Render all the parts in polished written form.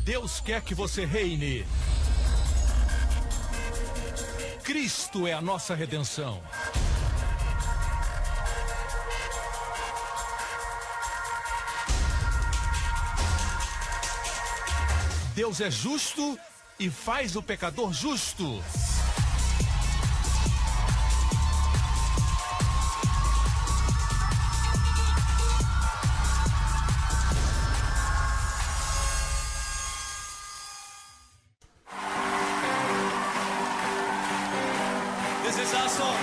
Deus quer que você reine. Cristo é a nossa redenção. Deus é justo e faz o pecador justo. This is our song,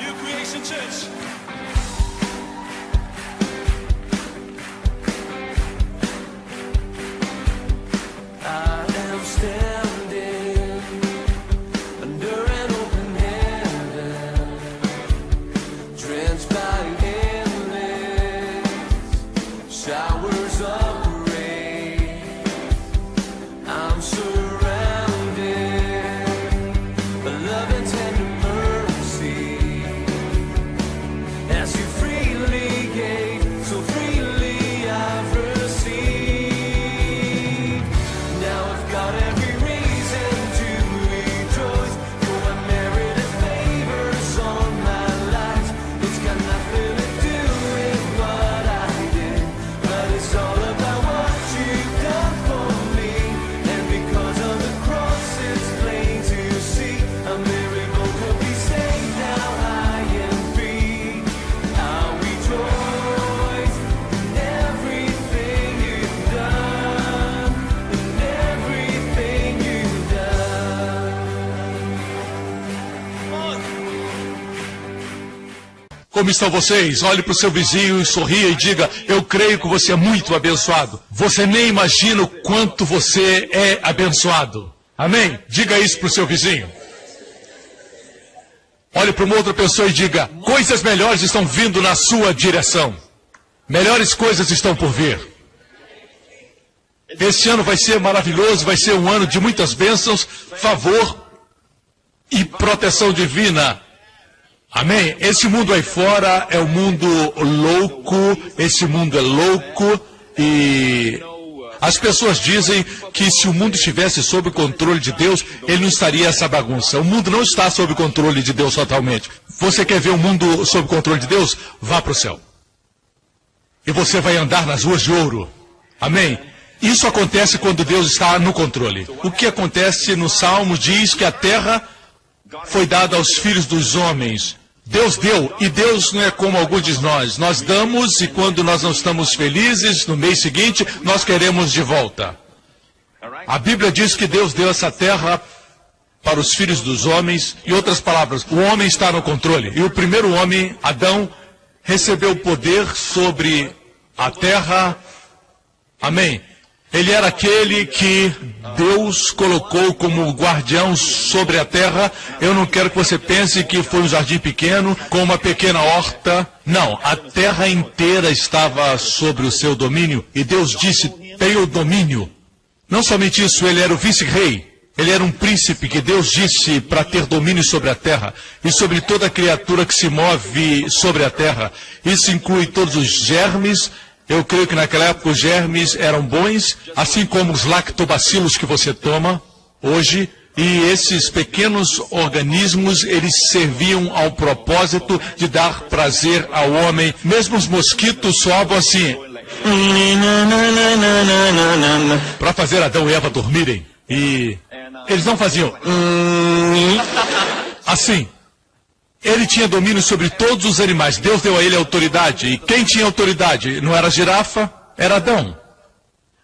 New Creation Church. I am standing under an open heaven, drenched by endless showers of rain. I'm surrounded by love and tender mercy, as you freely gave, so freely I've received. Now I've got every reason to rejoice, for unmerited favors on my life. It's got nothing to do with what I did, but it's all about what you've done for me. And because of the cross it's plain to see, a miracle could be saved, now I am free. I'll rejoice in everything you've done, in everything you've done. Como estão vocês? Olhe para o seu vizinho e sorria e diga: eu creio que você é muito abençoado. Você nem imagina o quanto você é abençoado. Amém? Diga isso para o seu vizinho. Olhe para uma outra pessoa e diga: coisas melhores estão vindo na sua direção. Melhores coisas estão por vir. Este ano vai ser maravilhoso, vai ser um ano de muitas bênçãos, favor e proteção divina. Amém? Esse mundo aí fora é um mundo louco, esse mundo é louco e as pessoas dizem que se o mundo estivesse sob o controle de Deus, ele não estaria essa bagunça. O mundo não está sob o controle de Deus totalmente. Você quer ver o mundo sob o controle de Deus? Vá para o céu. E você vai andar nas ruas de ouro. Amém? Isso acontece quando Deus está no controle. O que acontece no Salmo diz que a terra foi dada aos filhos dos homens. Deus deu, e Deus não é como alguns de nós. Nós damos, e quando nós não estamos felizes, no mês seguinte, nós queremos de volta. A Bíblia diz que Deus deu essa terra para os filhos dos homens. Em outras palavras, o homem está no controle. E o primeiro homem, Adão, recebeu o poder sobre a terra. Amém? Ele era aquele que Deus colocou como guardião sobre a terra. Eu não quero que você pense que foi um jardim pequeno, com uma pequena horta. Não, a terra inteira estava sobre o seu domínio. E Deus disse: tenha o domínio. Não somente isso, ele era o vice-rei. Ele era um príncipe que Deus disse para ter domínio sobre a terra. E sobre toda criatura que se move sobre a terra. Isso inclui todos os germes. Eu creio que naquela época os germes eram bons, assim como os lactobacilos que você toma hoje. E esses pequenos organismos, eles serviam ao propósito de dar prazer ao homem. Mesmo os mosquitos soavam assim, para fazer Adão e Eva dormirem. E eles não faziam assim. Ele tinha domínio sobre todos os animais. Deus deu a ele autoridade. E quem tinha autoridade? Não era a girafa, era Adão.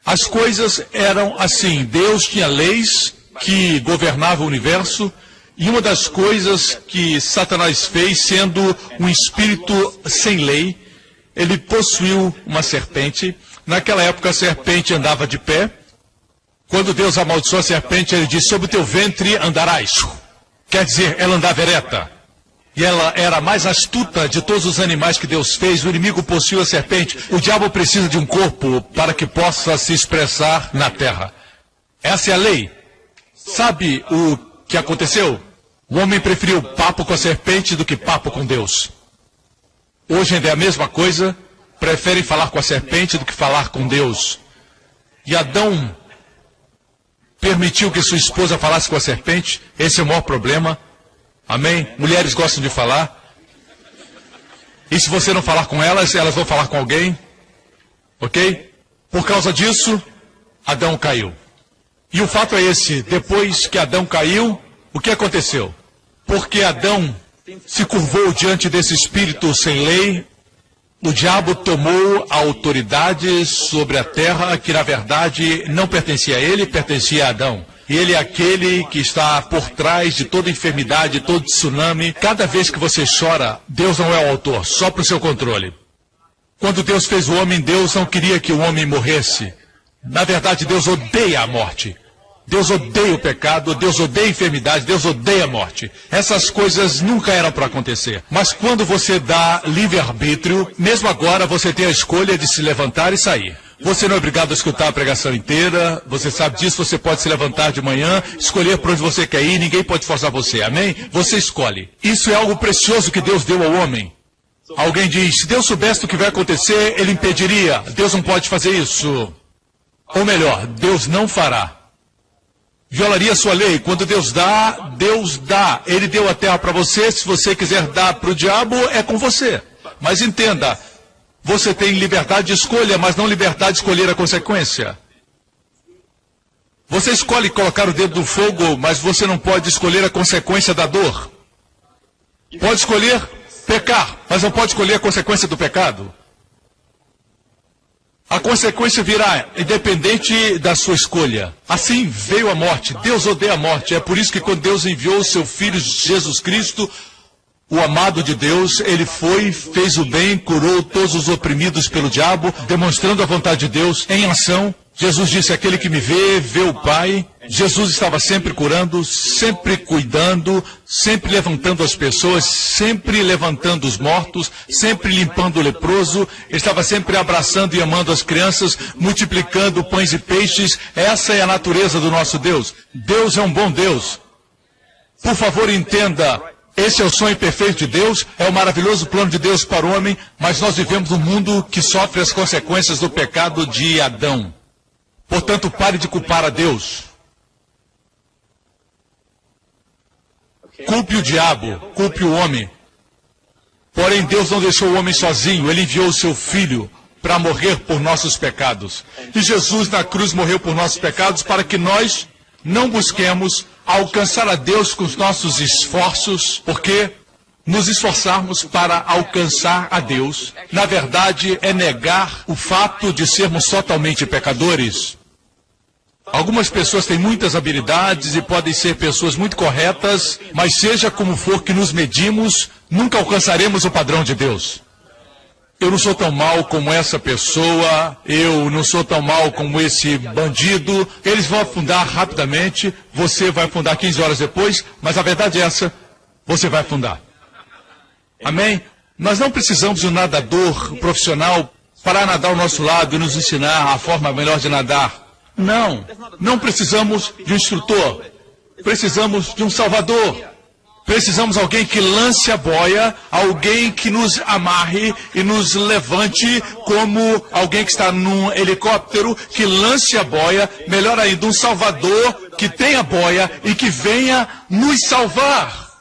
As coisas eram assim. Deus tinha leis que governavam o universo. E uma das coisas que Satanás fez, sendo um espírito sem lei, ele possuiu uma serpente. Naquela época a serpente andava de pé. Quando Deus amaldiçoou a serpente, ele disse: sobre o teu ventre andarás. Quer dizer, ela andava ereta. E ela era a mais astuta de todos os animais que Deus fez. O inimigo possuiu a serpente. O diabo precisa de um corpo para que possa se expressar na terra. Essa é a lei. Sabe o que aconteceu? O homem preferiu papo com a serpente do que papo com Deus. Hoje ainda é a mesma coisa. Preferem falar com a serpente do que falar com Deus. E Adão permitiu que sua esposa falasse com a serpente. Esse é o maior problema. Amém? Mulheres gostam de falar. E se você não falar com elas, elas vão falar com alguém. Ok? Por causa disso, Adão caiu. E o fato é esse: depois que Adão caiu, o que aconteceu? Porque Adão se curvou diante desse espírito sem lei, o diabo tomou a autoridade sobre a terra, que na verdade não pertencia a ele, pertencia a Adão. E ele é aquele que está por trás de toda enfermidade, todo tsunami. Cada vez que você chora, Deus não é o autor, só para o seu controle. Quando Deus fez o homem, Deus não queria que o homem morresse. Na verdade, Deus odeia a morte. Deus odeia o pecado, Deus odeia a enfermidade, Deus odeia a morte. Essas coisas nunca eram para acontecer. Mas quando você dá livre-arbítrio, mesmo agora você tem a escolha de se levantar e sair. Você não é obrigado a escutar a pregação inteira, você sabe disso, você pode se levantar de manhã, escolher para onde você quer ir, ninguém pode forçar você, amém? Você escolhe. Isso é algo precioso que Deus deu ao homem. Alguém diz, se Deus soubesse o que vai acontecer, ele impediria. Deus não pode fazer isso. Ou melhor, Deus não fará. Violaria a sua lei. Quando Deus dá, Deus dá. Ele deu a terra para você. Se você quiser dar para o diabo, é com você. Mas entenda, você tem liberdade de escolha, mas não liberdade de escolher a consequência. Você escolhe colocar o dedo no fogo, mas você não pode escolher a consequência da dor. Pode escolher pecar, mas não pode escolher a consequência do pecado. A consequência virá, independente da sua escolha. Assim veio a morte. Deus odeia a morte. É por isso que quando Deus enviou o seu Filho Jesus Cristo, o amado de Deus, ele foi, fez o bem, curou todos os oprimidos pelo diabo, demonstrando a vontade de Deus em ação. Jesus disse, aquele que me vê, vê o Pai. Jesus estava sempre curando, sempre cuidando, sempre levantando as pessoas, sempre levantando os mortos, sempre limpando o leproso. Ele estava sempre abraçando e amando as crianças, multiplicando pães e peixes. Essa é a natureza do nosso Deus. Deus é um bom Deus. Por favor, entenda, esse é o sonho perfeito de Deus, é o maravilhoso plano de Deus para o homem, mas nós vivemos num mundo que sofre as consequências do pecado de Adão. Portanto, pare de culpar a Deus. Culpe o diabo, culpe o homem. Porém, Deus não deixou o homem sozinho. Ele enviou o seu Filho para morrer por nossos pecados. E Jesus na cruz morreu por nossos pecados para que nós não busquemos alcançar a Deus com os nossos esforços, porque nos esforçarmos para alcançar a Deus, na verdade, é negar o fato de sermos totalmente pecadores. Algumas pessoas têm muitas habilidades e podem ser pessoas muito corretas, mas seja como for que nos medimos, nunca alcançaremos o padrão de Deus. Eu não sou tão mal como essa pessoa, eu não sou tão mal como esse bandido. Eles vão afundar rapidamente, você vai afundar 15 horas depois, mas a verdade é essa, você vai afundar. Amém? Nós não precisamos de um nadador profissional para nadar ao nosso lado e nos ensinar a forma melhor de nadar. Não, não precisamos de um instrutor, precisamos de um salvador. Precisamos de alguém que lance a boia, alguém que nos amarre e nos levante como alguém que está num helicóptero, que lance a boia, melhor ainda, um salvador que tenha boia e que venha nos salvar.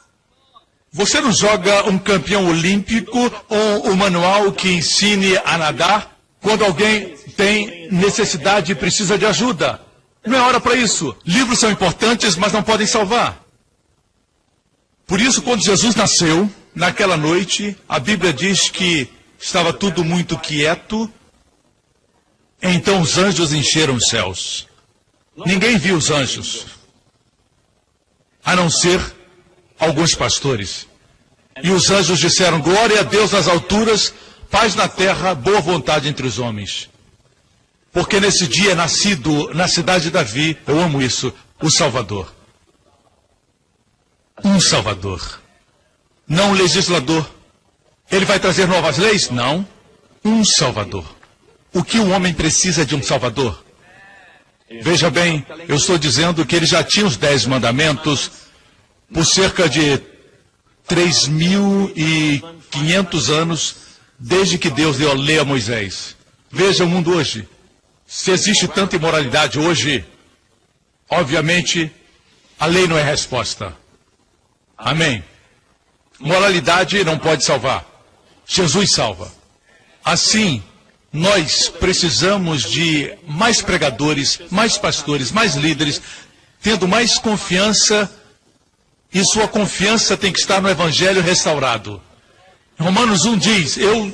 Você não joga um campeão olímpico ou um manual que ensine a nadar quando alguém tem necessidade e precisa de ajuda. Não é hora para isso. Livros são importantes, mas não podem salvar. Por isso, quando Jesus nasceu, naquela noite, a Bíblia diz que estava tudo muito quieto. Então os anjos encheram os céus. Ninguém viu os anjos, a não ser alguns pastores. E os anjos disseram, glória a Deus nas alturas, paz na terra, boa vontade entre os homens. Porque nesse dia é nascido na cidade de Davi, eu amo isso, o Salvador. Um Salvador. Não um legislador. Ele vai trazer novas leis? Não. Um Salvador. O que o homem precisa é de um Salvador? Veja bem, eu estou dizendo que ele já tinha os 10 mandamentos por cerca de 3.500 anos, desde que Deus deu a lei a Moisés. Veja o mundo hoje. Se existe tanta imoralidade hoje, Obviamente, a lei não é resposta. Amém. Moralidade não pode salvar. Jesus salva. Assim, nós precisamos de mais pregadores, mais pastores, mais líderes, tendo mais confiança, e sua confiança tem que estar no Evangelho restaurado. Romanos 1 diz, eu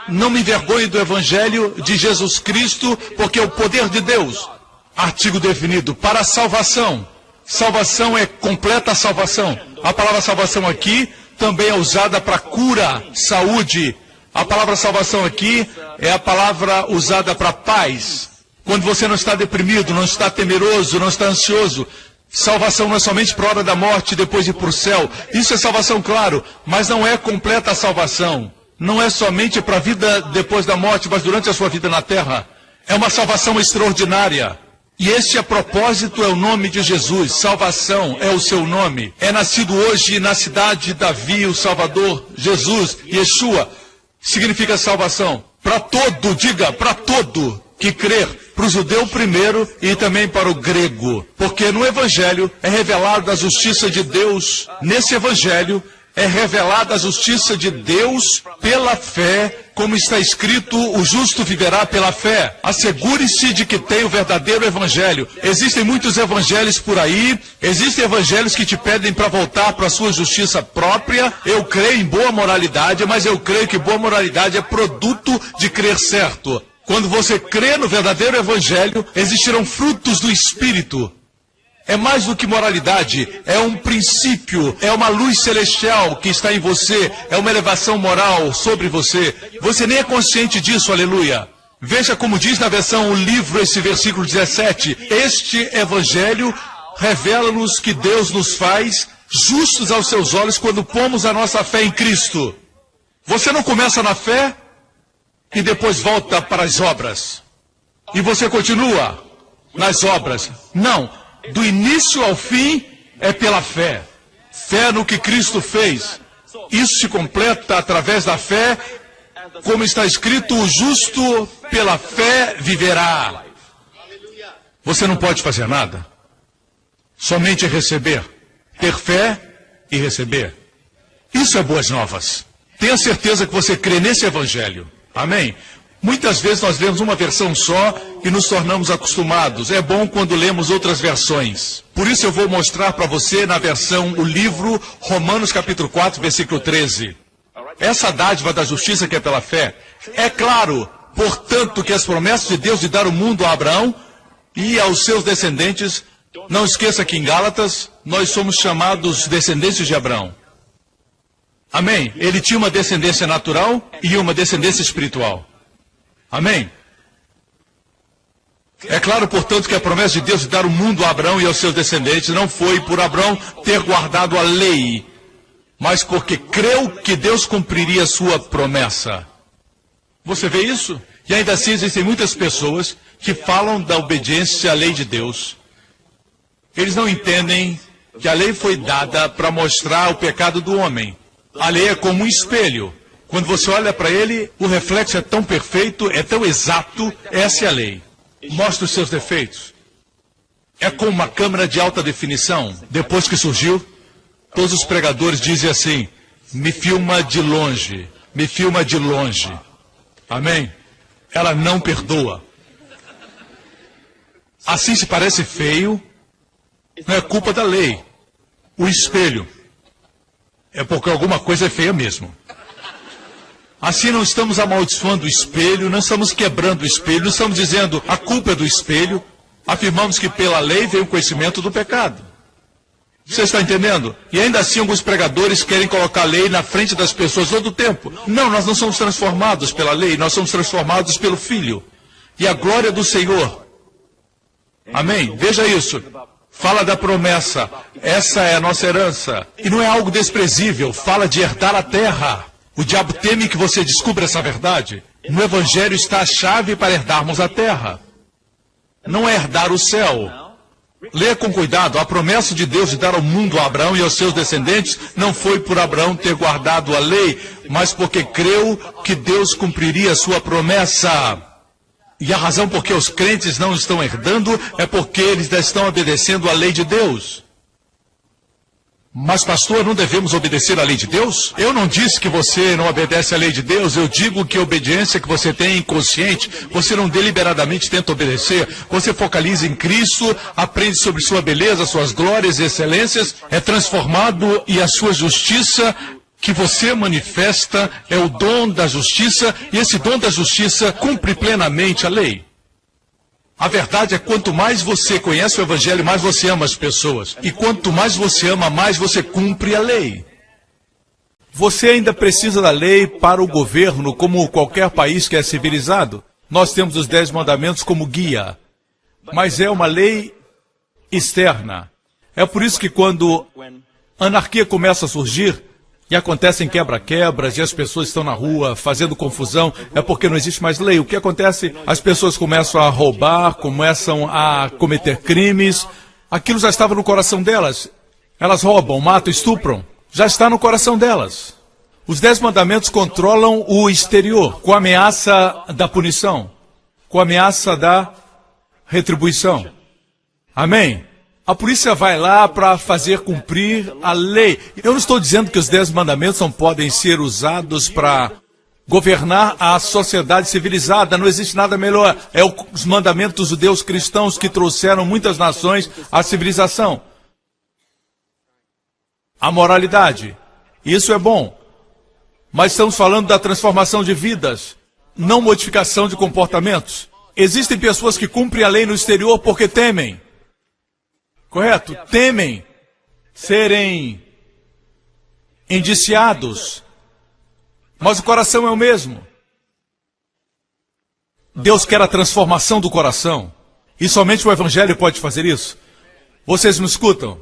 não me envergonho do Evangelho de Jesus Cristo, porque é o poder de Deus. Artigo definido, para a salvação. Salvação é completa salvação. A palavra salvação aqui também é usada para cura, saúde. A palavra salvação aqui é a palavra usada para paz. Quando você não está deprimido, não está temeroso, não está ansioso. Salvação não é somente para a hora da morte, depois de ir para o céu. Isso é salvação, claro, mas não é completa a salvação. Não é somente para a vida depois da morte, mas durante a sua vida na terra. É uma salvação extraordinária. E este a propósito é o nome de Jesus. Salvação é o seu nome. É nascido hoje na cidade de Davi, o Salvador, Jesus, Yeshua. Significa salvação. Para todo, diga, para todo que crer. Para o judeu primeiro e também para o grego. Porque no Evangelho é revelada a justiça de Deus. Nesse Evangelho é revelada a justiça de Deus pela fé, como está escrito, o justo viverá pela fé. Assegure-se de que tem o verdadeiro evangelho. Existem muitos evangelhos por aí, existem evangelhos que te pedem para voltar para a sua justiça própria. Eu creio em boa moralidade, mas eu creio que boa moralidade é produto de crer certo. Quando você crê no verdadeiro evangelho, existirão frutos do Espírito. É mais do que moralidade, é um princípio, é uma luz celestial que está em você, é uma elevação moral sobre você. Você nem é consciente disso, aleluia. Veja como diz na versão O Livro, esse versículo 17. Este evangelho revela-nos que Deus nos faz justos aos seus olhos quando pomos a nossa fé em Cristo. Você não começa na fé e depois volta para as obras. E você continua nas obras. Não. Do início ao fim é pela fé. Fé no que Cristo fez. Isso se completa através da fé, como está escrito, o justo pela fé viverá. Você não pode fazer nada. Somente receber. Ter fé e receber. Isso é boas novas. Tenha certeza que você crê nesse evangelho. Amém? Muitas vezes nós lemos uma versão só e nos tornamos acostumados. É bom quando lemos outras versões. Por isso eu vou mostrar para você na versão O Livro, Romanos capítulo 4, versículo 13. Essa dádiva da justiça que é pela fé. É claro, portanto, que as promessas de Deus de dar o mundo a Abraão e aos seus descendentes, não esqueça que em Gálatas nós somos chamados descendentes de Abraão. Amém? Ele tinha uma descendência natural e uma descendência espiritual. Amém? É claro, portanto, que a promessa de Deus de dar o mundo a Abraão e aos seus descendentes não foi por Abraão ter guardado a lei, mas porque creu que Deus cumpriria sua promessa. Você vê isso? E ainda assim existem muitas pessoas que falam da obediência à lei de Deus. Eles não entendem que a lei foi dada para mostrar o pecado do homem. A lei é como um espelho. Quando você olha para ele, o reflexo é tão perfeito, é tão exato, essa é a lei. Mostra os seus defeitos. É como uma câmera de alta definição. Depois que surgiu, todos os pregadores dizem assim, me filma de longe, me filma de longe. Amém? Ela não perdoa. Assim se parece feio, não é culpa da lei. O espelho. É porque alguma coisa é feia mesmo. Assim não estamos amaldiçoando o espelho, não estamos quebrando o espelho, não estamos dizendo a culpa é do espelho. Afirmamos que pela lei veio o conhecimento do pecado. Você está entendendo? E ainda assim alguns pregadores querem colocar a lei na frente das pessoas todo o tempo. Não, nós não somos transformados pela lei, nós somos transformados pelo Filho. E a glória do Senhor. Amém? Veja isso. Fala da promessa. Essa é a nossa herança. E não é algo desprezível. Fala de herdar a terra. O diabo teme que você descubra essa verdade. No Evangelho está a chave para herdarmos a terra. Não é herdar o céu. Leia com cuidado. A promessa de Deus de dar ao mundo a Abraão e aos seus descendentes não foi por Abraão ter guardado a lei, mas porque creu que Deus cumpriria a sua promessa. E a razão por que os crentes não estão herdando é porque eles estão obedecendo à lei de Deus. Mas, pastor, não devemos obedecer à lei de Deus? Eu não disse que você não obedece à lei de Deus. Eu digo que a obediência que você tem é inconsciente. Você não deliberadamente tenta obedecer. Você focaliza em Cristo, aprende sobre sua beleza, suas glórias e excelências, é transformado e a sua justiça que você manifesta é o dom da justiça, e esse dom da justiça cumpre plenamente a lei. A verdade é que quanto mais você conhece o Evangelho, mais você ama as pessoas. E quanto mais você ama, mais você cumpre a lei. Você ainda precisa da lei para o governo, como qualquer país que é civilizado. Nós temos os 10 mandamentos como guia. Mas é uma lei externa. É por isso que quando a anarquia começa a surgir, e acontecem quebra-quebras, e as pessoas estão na rua fazendo confusão, é porque não existe mais lei. O que acontece? As pessoas começam a roubar, começam a cometer crimes. Aquilo já estava no coração delas. Elas roubam, matam, estupram. Já está no coração delas. Os 10 mandamentos controlam o exterior, com a ameaça da punição, com a ameaça da retribuição. Amém? A polícia vai lá para fazer cumprir a lei. Eu não estou dizendo que os 10 mandamentos não podem ser usados para governar a sociedade civilizada. Não existe nada melhor. É os mandamentos judeus cristãos que trouxeram muitas nações à civilização. A moralidade. Isso é bom. Mas estamos falando da transformação de vidas, não modificação de comportamentos. Existem pessoas que cumprem a lei no exterior porque temem. Correto? Temem serem indiciados. Mas o coração é o mesmo. Deus quer a transformação do coração. E somente o Evangelho pode fazer isso. Vocês me escutam?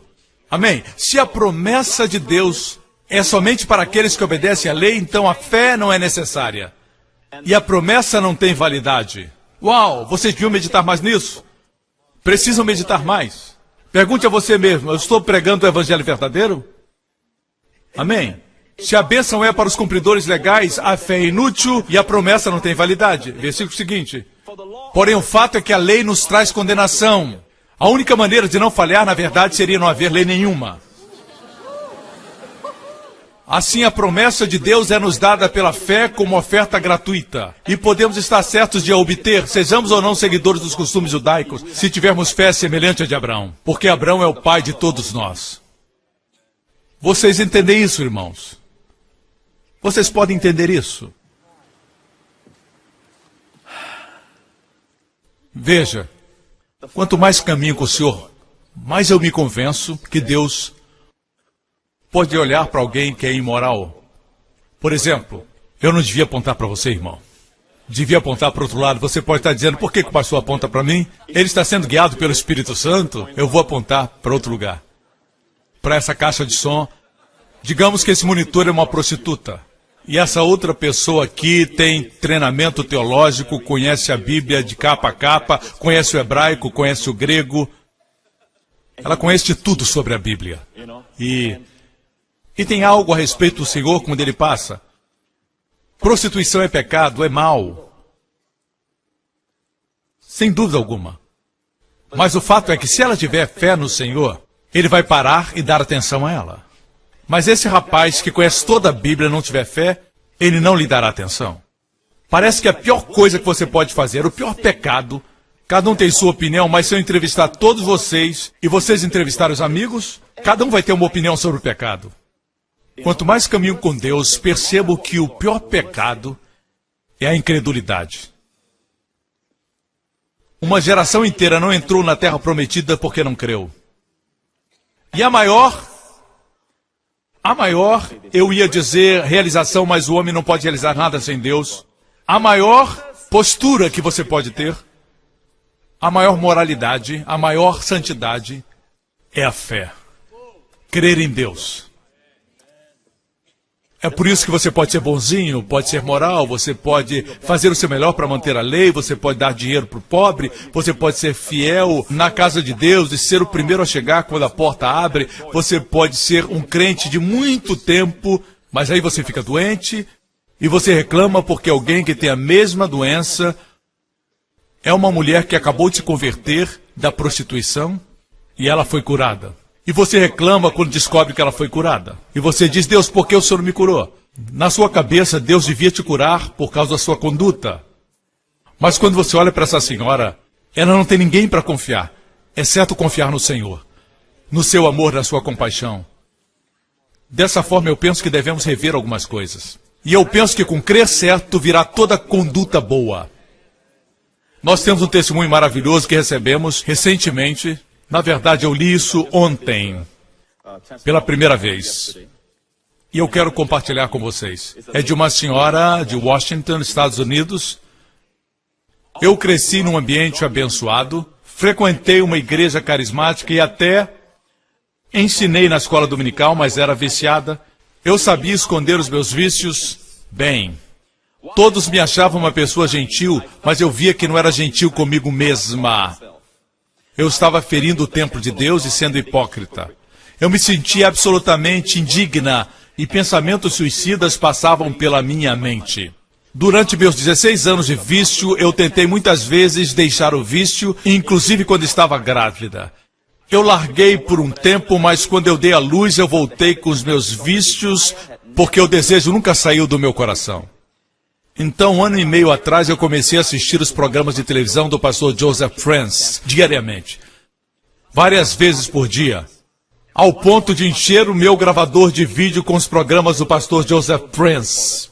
Amém? Se a promessa de Deus é somente para aqueles que obedecem à lei, então a fé não é necessária. E a promessa não tem validade. Uau! Vocês deviam meditar mais nisso? Precisam meditar mais. Pergunte a você mesmo, eu estou pregando o Evangelho verdadeiro? Amém? Se a bênção é para os cumpridores legais, a fé é inútil e a promessa não tem validade. Versículo seguinte. Porém, o fato é que a lei nos traz condenação. A única maneira de não falhar, na verdade, seria não haver lei nenhuma. Assim, a promessa de Deus é nos dada pela fé como oferta gratuita. E podemos estar certos de a obter, sejamos ou não seguidores dos costumes judaicos, se tivermos fé semelhante à de Abraão. Porque Abraão é o pai de todos nós. Vocês entendem isso, irmãos? Vocês podem entender isso? Veja, quanto mais caminho com o Senhor, mais eu me convenço que Deus pode olhar para alguém que é imoral. Por exemplo, eu não devia apontar para você, irmão. Devia apontar para o outro lado. Você pode estar dizendo, por que o pastor aponta para mim? Ele está sendo guiado pelo Espírito Santo. Eu vou apontar para outro lugar. Para essa caixa de som. Digamos que esse monitor é uma prostituta. E essa outra pessoa aqui tem treinamento teológico, conhece a Bíblia de capa a capa, conhece o hebraico, conhece o grego. Ela conhece tudo sobre a Bíblia. E tem algo a respeito do Senhor quando ele passa. Prostituição é pecado, é mal. Sem dúvida alguma. Mas o fato é que se ela tiver fé no Senhor, ele vai parar e dar atenção a ela. Mas esse rapaz que conhece toda a Bíblia e não tiver fé, ele não lhe dará atenção. Parece que a pior coisa que você pode fazer, o pior pecado, cada um tem sua opinião, mas se eu entrevistar todos vocês e vocês entrevistarem os amigos, cada um vai ter uma opinião sobre o pecado. Quanto mais caminho com Deus, percebo que o pior pecado é a incredulidade. Uma geração inteira não entrou na terra prometida porque não creu. E a maior, eu ia dizer realização, mas o homem não pode realizar nada sem Deus. A maior postura que você pode ter, a maior moralidade, a maior santidade é a fé. Crer em Deus. É por isso que você pode ser bonzinho, pode ser moral, você pode fazer o seu melhor para manter a lei, você pode dar dinheiro para o pobre, você pode ser fiel na casa de Deus e ser o primeiro a chegar quando a porta abre, você pode ser um crente de muito tempo, mas aí você fica doente e você reclama porque alguém que tem a mesma doença É uma mulher que acabou de se converter da prostituição e ela foi curada. E você reclama quando descobre que ela foi curada. E você diz, Deus, por que o Senhor não me curou? Na sua cabeça, Deus devia te curar por causa da sua conduta. Mas quando você olha para essa senhora, ela não tem ninguém para confiar, exceto confiar no Senhor, no seu amor, na sua compaixão. Dessa forma, eu penso que devemos rever algumas coisas. E eu penso que com crer certo virá toda conduta boa. Nós temos um testemunho maravilhoso que recebemos recentemente. Na verdade, eu li isso ontem, pela primeira vez. E eu quero compartilhar com vocês. É de uma senhora de Washington, Estados Unidos. Eu cresci num ambiente abençoado, frequentei uma igreja carismática e até ensinei na escola dominical, mas era viciada. Eu sabia esconder os meus vícios bem. Todos me achavam uma pessoa gentil, mas eu via que não era gentil comigo mesma. Eu estava ferindo o templo de Deus e sendo hipócrita. Eu me sentia absolutamente indigna e pensamentos suicidas passavam pela minha mente. Durante meus 16 anos de vício, eu tentei muitas vezes deixar o vício, inclusive quando estava grávida. Eu larguei por um tempo, mas quando eu dei à luz, eu voltei com os meus vícios, porque o desejo nunca saiu do meu coração. Então, 1 ano e meio atrás, eu comecei a assistir os programas de televisão do pastor Joseph Prince, diariamente. Várias vezes por dia. Ao ponto de encher o meu gravador de vídeo com os programas do pastor Joseph Prince.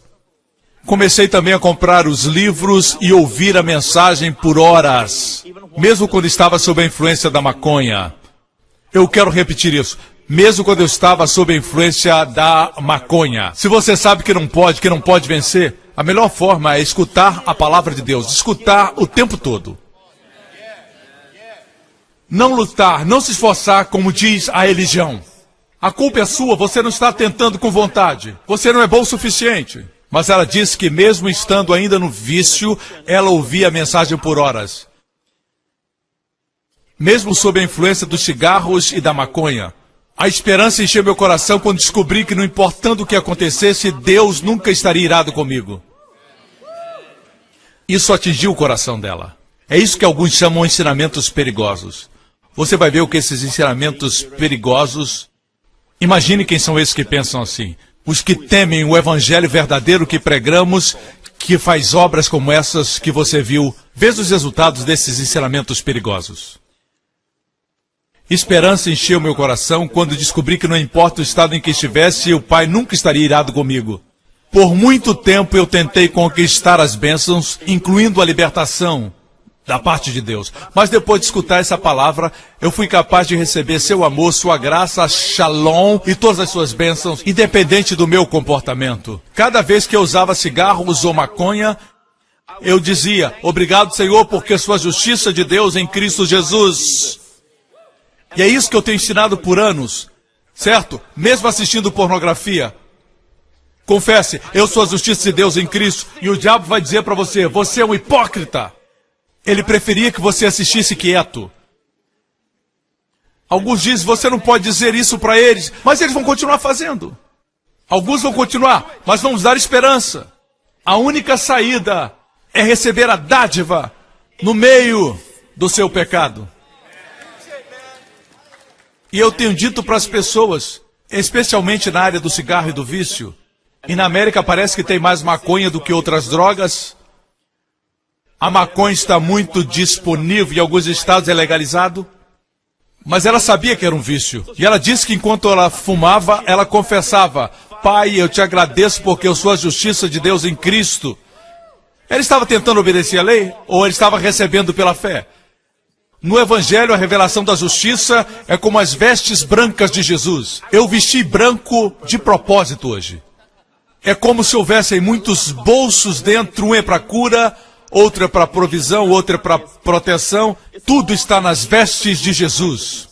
Comecei também a comprar os livros e ouvir a mensagem por horas, mesmo quando estava sob a influência da maconha. Eu quero repetir isso. Mesmo quando eu estava sob a influência da maconha. Se você sabe que não pode vencer, a melhor forma é escutar a palavra de Deus, escutar o tempo todo. Não lutar, não se esforçar, como diz a religião. A culpa é sua, você não está tentando com vontade. Você não é bom o suficiente. Mas ela disse que mesmo estando ainda no vício, ela ouvia a mensagem por horas. Mesmo sob a influência dos cigarros e da maconha. A esperança encheu meu coração quando descobri que não importando o que acontecesse, Deus nunca estaria irado comigo. Isso atingiu o coração dela. É isso que alguns chamam de ensinamentos perigosos. Você vai ver o que esses ensinamentos perigosos... Imagine quem são esses que pensam assim. Os que temem o evangelho verdadeiro que pregamos, que faz obras como essas que você viu. Veja os resultados desses ensinamentos perigosos. Esperança encheu meu coração quando descobri que não importa o estado em que estivesse, o Pai nunca estaria irado comigo. Por muito tempo eu tentei conquistar as bênçãos, incluindo a libertação da parte de Deus. Mas depois de escutar essa palavra, eu fui capaz de receber seu amor, sua graça, shalom e todas as suas bênçãos, independente do meu comportamento. Cada vez que eu usava cigarros ou maconha, eu dizia, obrigado, Senhor, porque sua justiça de Deus em Cristo Jesus. E é isso que eu tenho ensinado por anos, certo? Mesmo assistindo pornografia. Confesse, eu sou a justiça de Deus em Cristo. E o diabo vai dizer para você, você é um hipócrita. Ele preferia que você assistisse quieto. Alguns dizem, você não pode dizer isso para eles, mas eles vão continuar fazendo. Alguns vão continuar, mas vamos dar esperança. A única saída é receber a dádiva no meio do seu pecado. E eu tenho dito para as pessoas, especialmente na área do cigarro e do vício, e na América parece que tem mais maconha do que outras drogas. A maconha está muito disponível, em alguns estados é legalizado. Mas ela sabia que era um vício. E ela disse que enquanto ela fumava, ela confessava, Pai, eu te agradeço porque eu sou a justiça de Deus em Cristo. Ela estava tentando obedecer a lei ou ela estava recebendo pela fé? No Evangelho, a revelação da justiça é como as vestes brancas de Jesus. Eu vesti branco de propósito hoje. É como se houvessem muitos bolsos dentro, um é para cura, outro é para provisão, outro é para proteção. Tudo está nas vestes de Jesus.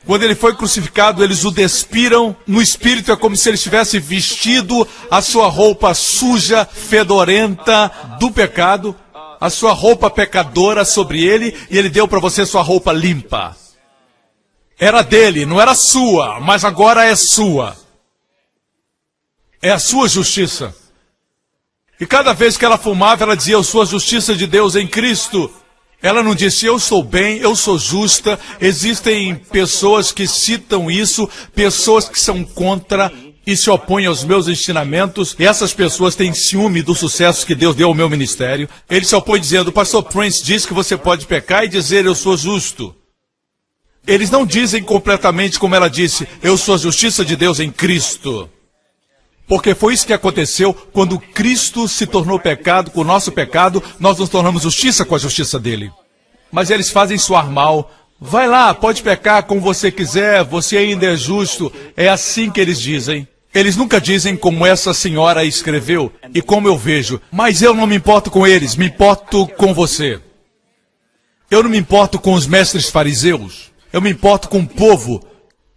Quando ele foi crucificado, eles o despiram. No espírito é como se ele tivesse vestido a sua roupa suja, fedorenta do pecado, a sua roupa pecadora sobre ele, e ele deu para você sua roupa limpa. Era dele, não era sua, mas agora é sua. É a sua justiça. E cada vez que ela fumava, ela dizia, eu sou a justiça de Deus em Cristo. Ela não disse, eu sou bem, eu sou justa. Existem pessoas que citam isso, pessoas que são contra e se opõem aos meus ensinamentos. E essas pessoas têm ciúme do sucesso que Deus deu ao meu ministério. Ele se opõe dizendo, o pastor Prince diz que você pode pecar e dizer, eu sou justo. Eles não dizem completamente como ela disse, eu sou a justiça de Deus em Cristo. Porque foi isso que aconteceu quando Cristo se tornou pecado, com o nosso pecado, nós nos tornamos justiça com a justiça dele. Mas eles fazem soar mal. Vai lá, pode pecar como você quiser, você ainda é justo. É assim que eles dizem. Eles nunca dizem como essa senhora escreveu e como eu vejo. Mas eu não me importo com eles, me importo com você. Eu não me importo com os mestres fariseus. Eu me importo com o povo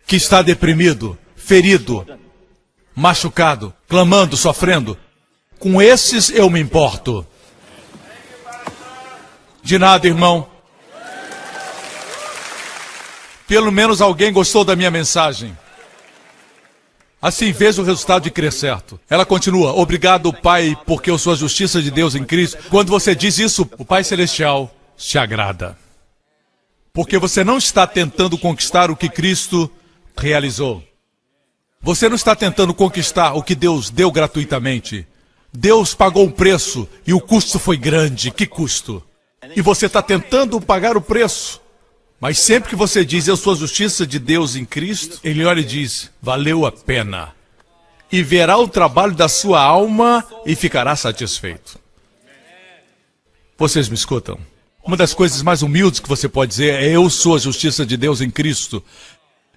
que está deprimido, ferido, machucado, clamando, sofrendo. Com esses eu me importo. De nada, irmão. Pelo menos alguém gostou da minha mensagem. Assim vejo o resultado de crer certo. Ela continua, obrigado, Pai, porque eu sou a justiça de Deus em Cristo. Quando você diz isso, o Pai Celestial se agrada. Porque você não está tentando conquistar o que Cristo realizou. Você não está tentando conquistar o que Deus deu gratuitamente. Deus pagou um preço e o custo foi grande. Que custo? E você está tentando pagar o preço. Mas sempre que você diz, eu sou a justiça de Deus em Cristo, Ele olha e diz, valeu a pena. E verá o trabalho da sua alma e ficará satisfeito. Vocês me escutam? Uma das coisas mais humildes que você pode dizer é, eu sou a justiça de Deus em Cristo.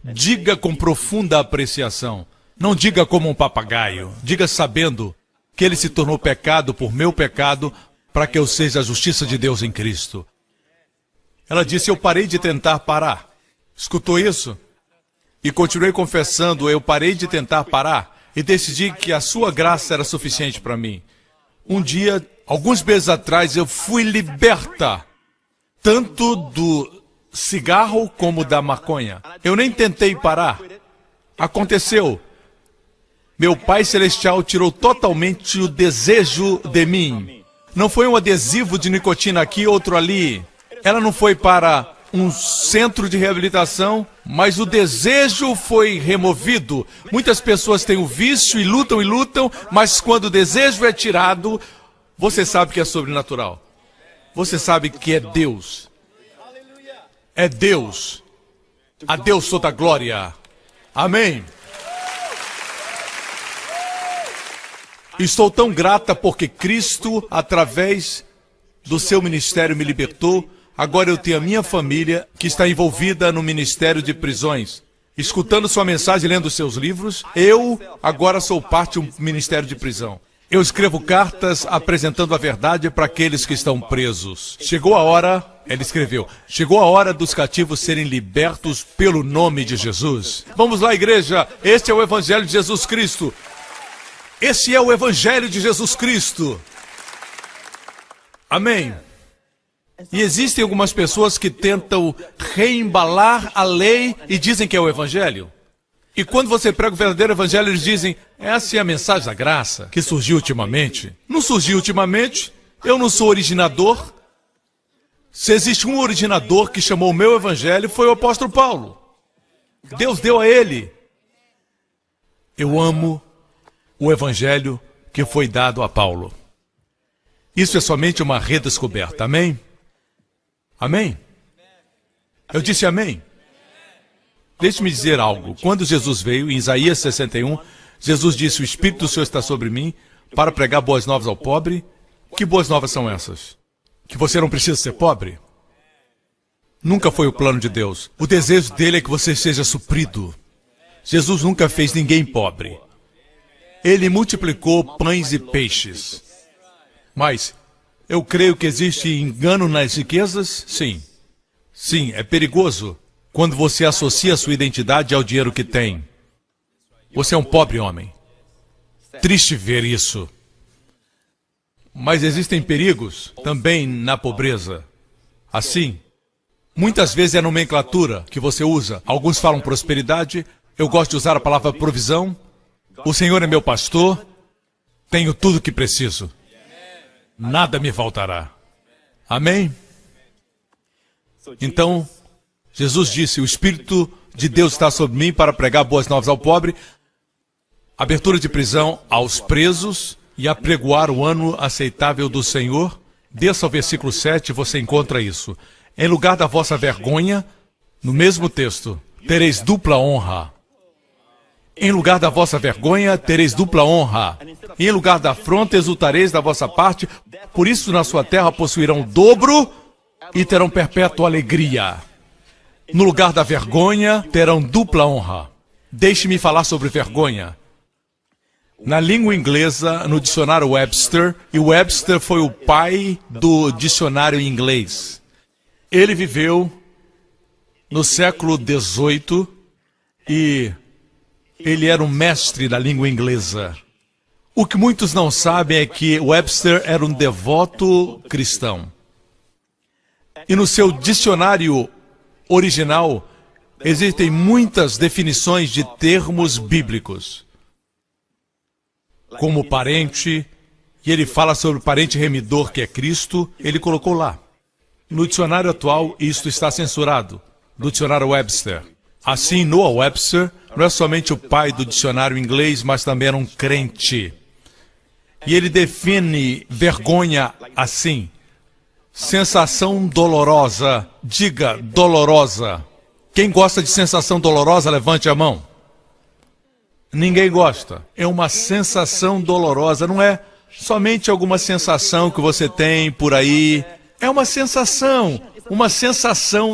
Diga com profunda apreciação. Não diga como um papagaio. Diga sabendo que Ele se tornou pecado por meu pecado para que eu seja a justiça de Deus em Cristo. Ela disse, eu parei de tentar parar. Escutou isso? E continuei confessando, eu parei de tentar parar e decidi que a sua graça era suficiente para mim. Um dia, alguns meses atrás, eu fui liberta, tanto do cigarro como da maconha. Eu nem tentei parar. Aconteceu. Meu Pai Celestial tirou totalmente o desejo de mim. Não foi um adesivo de nicotina aqui, outro ali. Ela não foi para um centro de reabilitação, mas o desejo foi removido. Muitas pessoas têm o vício e lutam, mas quando o desejo é tirado, você sabe que é sobrenatural. Você sabe que é Deus. É Deus. A Deus toda a glória. Amém. Estou tão grata porque Cristo, através do seu ministério, me libertou. Agora eu tenho a minha família que está envolvida no ministério de prisões. Escutando sua mensagem, lendo seus livros, eu agora sou parte de um ministério de prisão. Eu escrevo cartas apresentando a verdade para aqueles que estão presos. Chegou a hora, ele escreveu, chegou a hora dos cativos serem libertos pelo nome de Jesus. Vamos lá, igreja, este é o Evangelho de Jesus Cristo. Esse é o Evangelho de Jesus Cristo. Amém. E existem algumas pessoas que tentam reembalar a lei e dizem que é o Evangelho. E quando você prega o verdadeiro Evangelho, eles dizem, essa é a mensagem da graça que surgiu ultimamente. Não surgiu ultimamente, eu não sou originador. Se existe um originador que chamou o meu Evangelho, foi o apóstolo Paulo. Deus deu a ele. Eu amo o Evangelho que foi dado a Paulo. Isso é somente uma redescoberta, amém? Amém? Eu disse amém. Deixe-me dizer algo. Quando Jesus veio, em Isaías 61, Jesus disse, o Espírito do Senhor está sobre mim para pregar boas novas ao pobre. Que boas novas são essas? Que você não precisa ser pobre? Nunca foi o plano de Deus. O desejo dele é que você seja suprido. Jesus nunca fez ninguém pobre. Ele multiplicou pães e peixes. Mas eu creio que existe engano nas riquezas? Sim. Sim, é perigoso quando você associa a sua identidade ao dinheiro que tem. Você é um pobre homem. Triste ver isso. Mas existem perigos também na pobreza. Assim, muitas vezes é a nomenclatura que você usa. Alguns falam prosperidade. Eu gosto de usar a palavra provisão. O Senhor é meu pastor. Tenho tudo o que preciso. Nada me faltará. Amém? Então, Jesus disse, o Espírito de Deus está sobre mim para pregar boas novas ao pobre, abertura de prisão aos presos e apregoar o ano aceitável do Senhor. Desça ao versículo 7, você encontra isso. Em lugar da vossa vergonha, no mesmo texto, tereis dupla honra. Em lugar da vossa vergonha, tereis dupla honra. E em lugar da afronta, exultareis da vossa parte. Por isso, na sua terra possuirão o dobro e terão perpétua alegria. No lugar da vergonha, terão dupla honra. Deixe-me falar sobre vergonha. Na língua inglesa, no dicionário Webster, e Webster foi o pai do dicionário inglês. Ele viveu no século XVIII e ele era um mestre da língua inglesa. O que muitos não sabem é que Webster era um devoto cristão. E no seu dicionário original, existem muitas definições de termos bíblicos. Como parente, e ele fala sobre o parente remidor que é Cristo, ele colocou lá. No dicionário atual, isto está censurado, do dicionário Webster. Assim, Noah Webster não é somente o pai do dicionário inglês, mas também era um crente. E ele define vergonha assim: sensação dolorosa. Diga dolorosa. Quem gosta de sensação dolorosa, levante a mão. Ninguém gosta. É uma sensação dolorosa, não é somente alguma sensação que você tem por aí. É uma sensação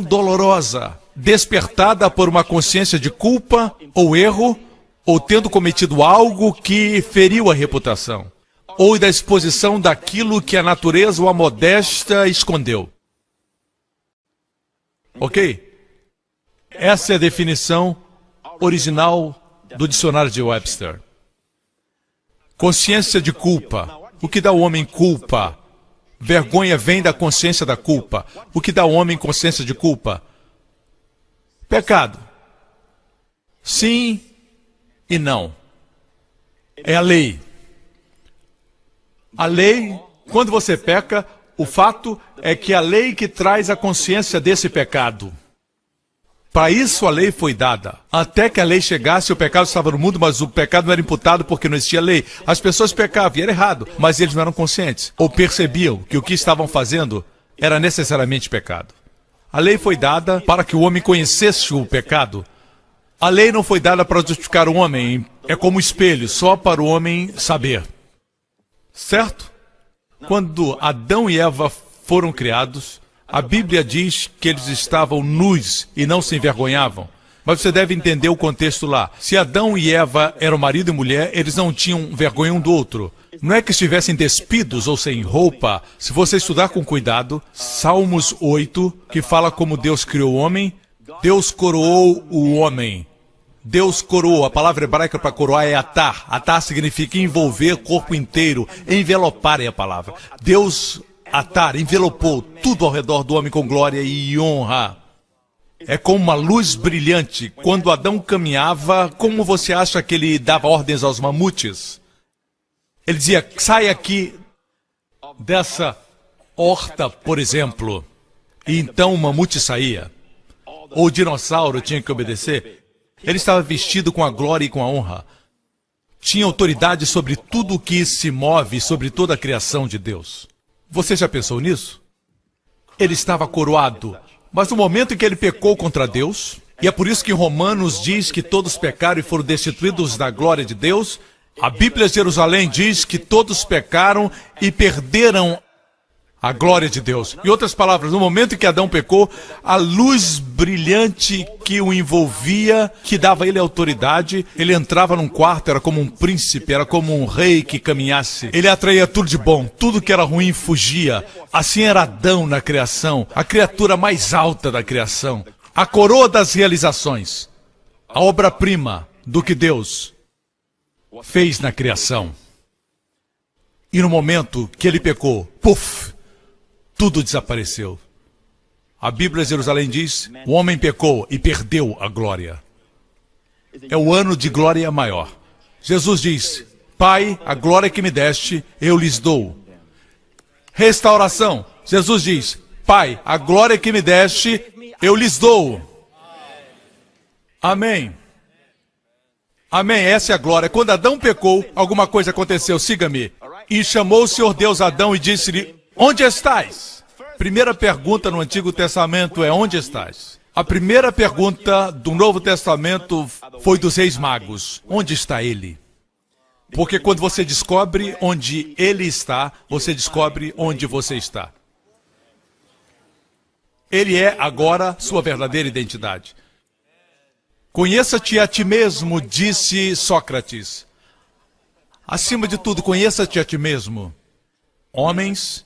dolorosa, despertada por uma consciência de culpa ou erro, ou tendo cometido algo que feriu a reputação, ou da exposição daquilo que a natureza ou a modéstia escondeu. Ok? Essa é a definição original do dicionário de Webster. Consciência de culpa. O que dá ao homem culpa? Vergonha vem da consciência da culpa. O que dá ao homem consciência de culpa? Pecado. Sim e não. É a lei. A lei, quando você peca, o fato é que é a lei que traz a consciência desse pecado. Para isso a lei foi dada. Até que a lei chegasse, o pecado estava no mundo, mas o pecado não era imputado porque não existia lei. As pessoas pecavam e era errado, mas eles não eram conscientes. Ou percebiam que o que estavam fazendo era necessariamente pecado. A lei foi dada para que o homem conhecesse o pecado. A lei não foi dada para justificar o homem. É como um espelho, só para o homem saber. Certo? Quando Adão e Eva foram criados, a Bíblia diz que eles estavam nus e não se envergonhavam. Mas você deve entender o contexto lá. Se Adão e Eva eram marido e mulher, eles não tinham vergonha um do outro. Não é que estivessem despidos ou sem roupa. Se você estudar com cuidado, Salmos 8, que fala como Deus criou o homem, Deus coroou o homem. Deus coroou. A palavra hebraica para coroar é atar. Atar significa envolver o corpo inteiro. Envelopar é a palavra. Deus atar, envelopou tudo ao redor do homem com glória e honra. É como uma luz brilhante. Quando Adão caminhava, como você acha que ele dava ordens aos mamutes? Ele dizia, sai aqui dessa horta, por exemplo. E então o mamute saía. Ou o dinossauro tinha que obedecer. Ele estava vestido com a glória e com a honra. Tinha autoridade sobre tudo o que se move, sobre toda a criação de Deus. Você já pensou nisso? Ele estava coroado. Mas no momento em que ele pecou contra Deus, e é por isso que Romanos diz que todos pecaram e foram destituídos da glória de Deus, a Bíblia de Jerusalém diz que todos pecaram e perderam a glória de Deus. Em outras palavras, no momento em que Adão pecou, a luz brilhante que o envolvia, que dava a ele autoridade, ele entrava num quarto, era como um príncipe, era como um rei que caminhasse. Ele atraía tudo de bom, tudo que era ruim fugia. Assim era Adão na criação, a criatura mais alta da criação, a coroa das realizações, a obra-prima do que Deus fez na criação. E no momento que ele pecou, puf! Tudo desapareceu. A Bíblia de Jerusalém diz, o homem pecou e perdeu a glória. É o ano de glória maior. Jesus diz, Pai, a glória que me deste, eu lhes dou. Restauração. Jesus diz, Pai, a glória que me deste, eu lhes dou. Amém. Amém, essa é a glória. Quando Adão pecou, alguma coisa aconteceu, siga-me. E chamou o Senhor Deus Adão e disse-lhe, onde estás? Primeira pergunta no Antigo Testamento é, onde estás? A primeira pergunta do Novo Testamento foi dos reis magos, onde está ele? Porque quando você descobre onde ele está, você descobre onde você está. Ele é agora sua verdadeira identidade. Conheça-te a ti mesmo, disse Sócrates. Acima de tudo, conheça-te a ti mesmo. Homens,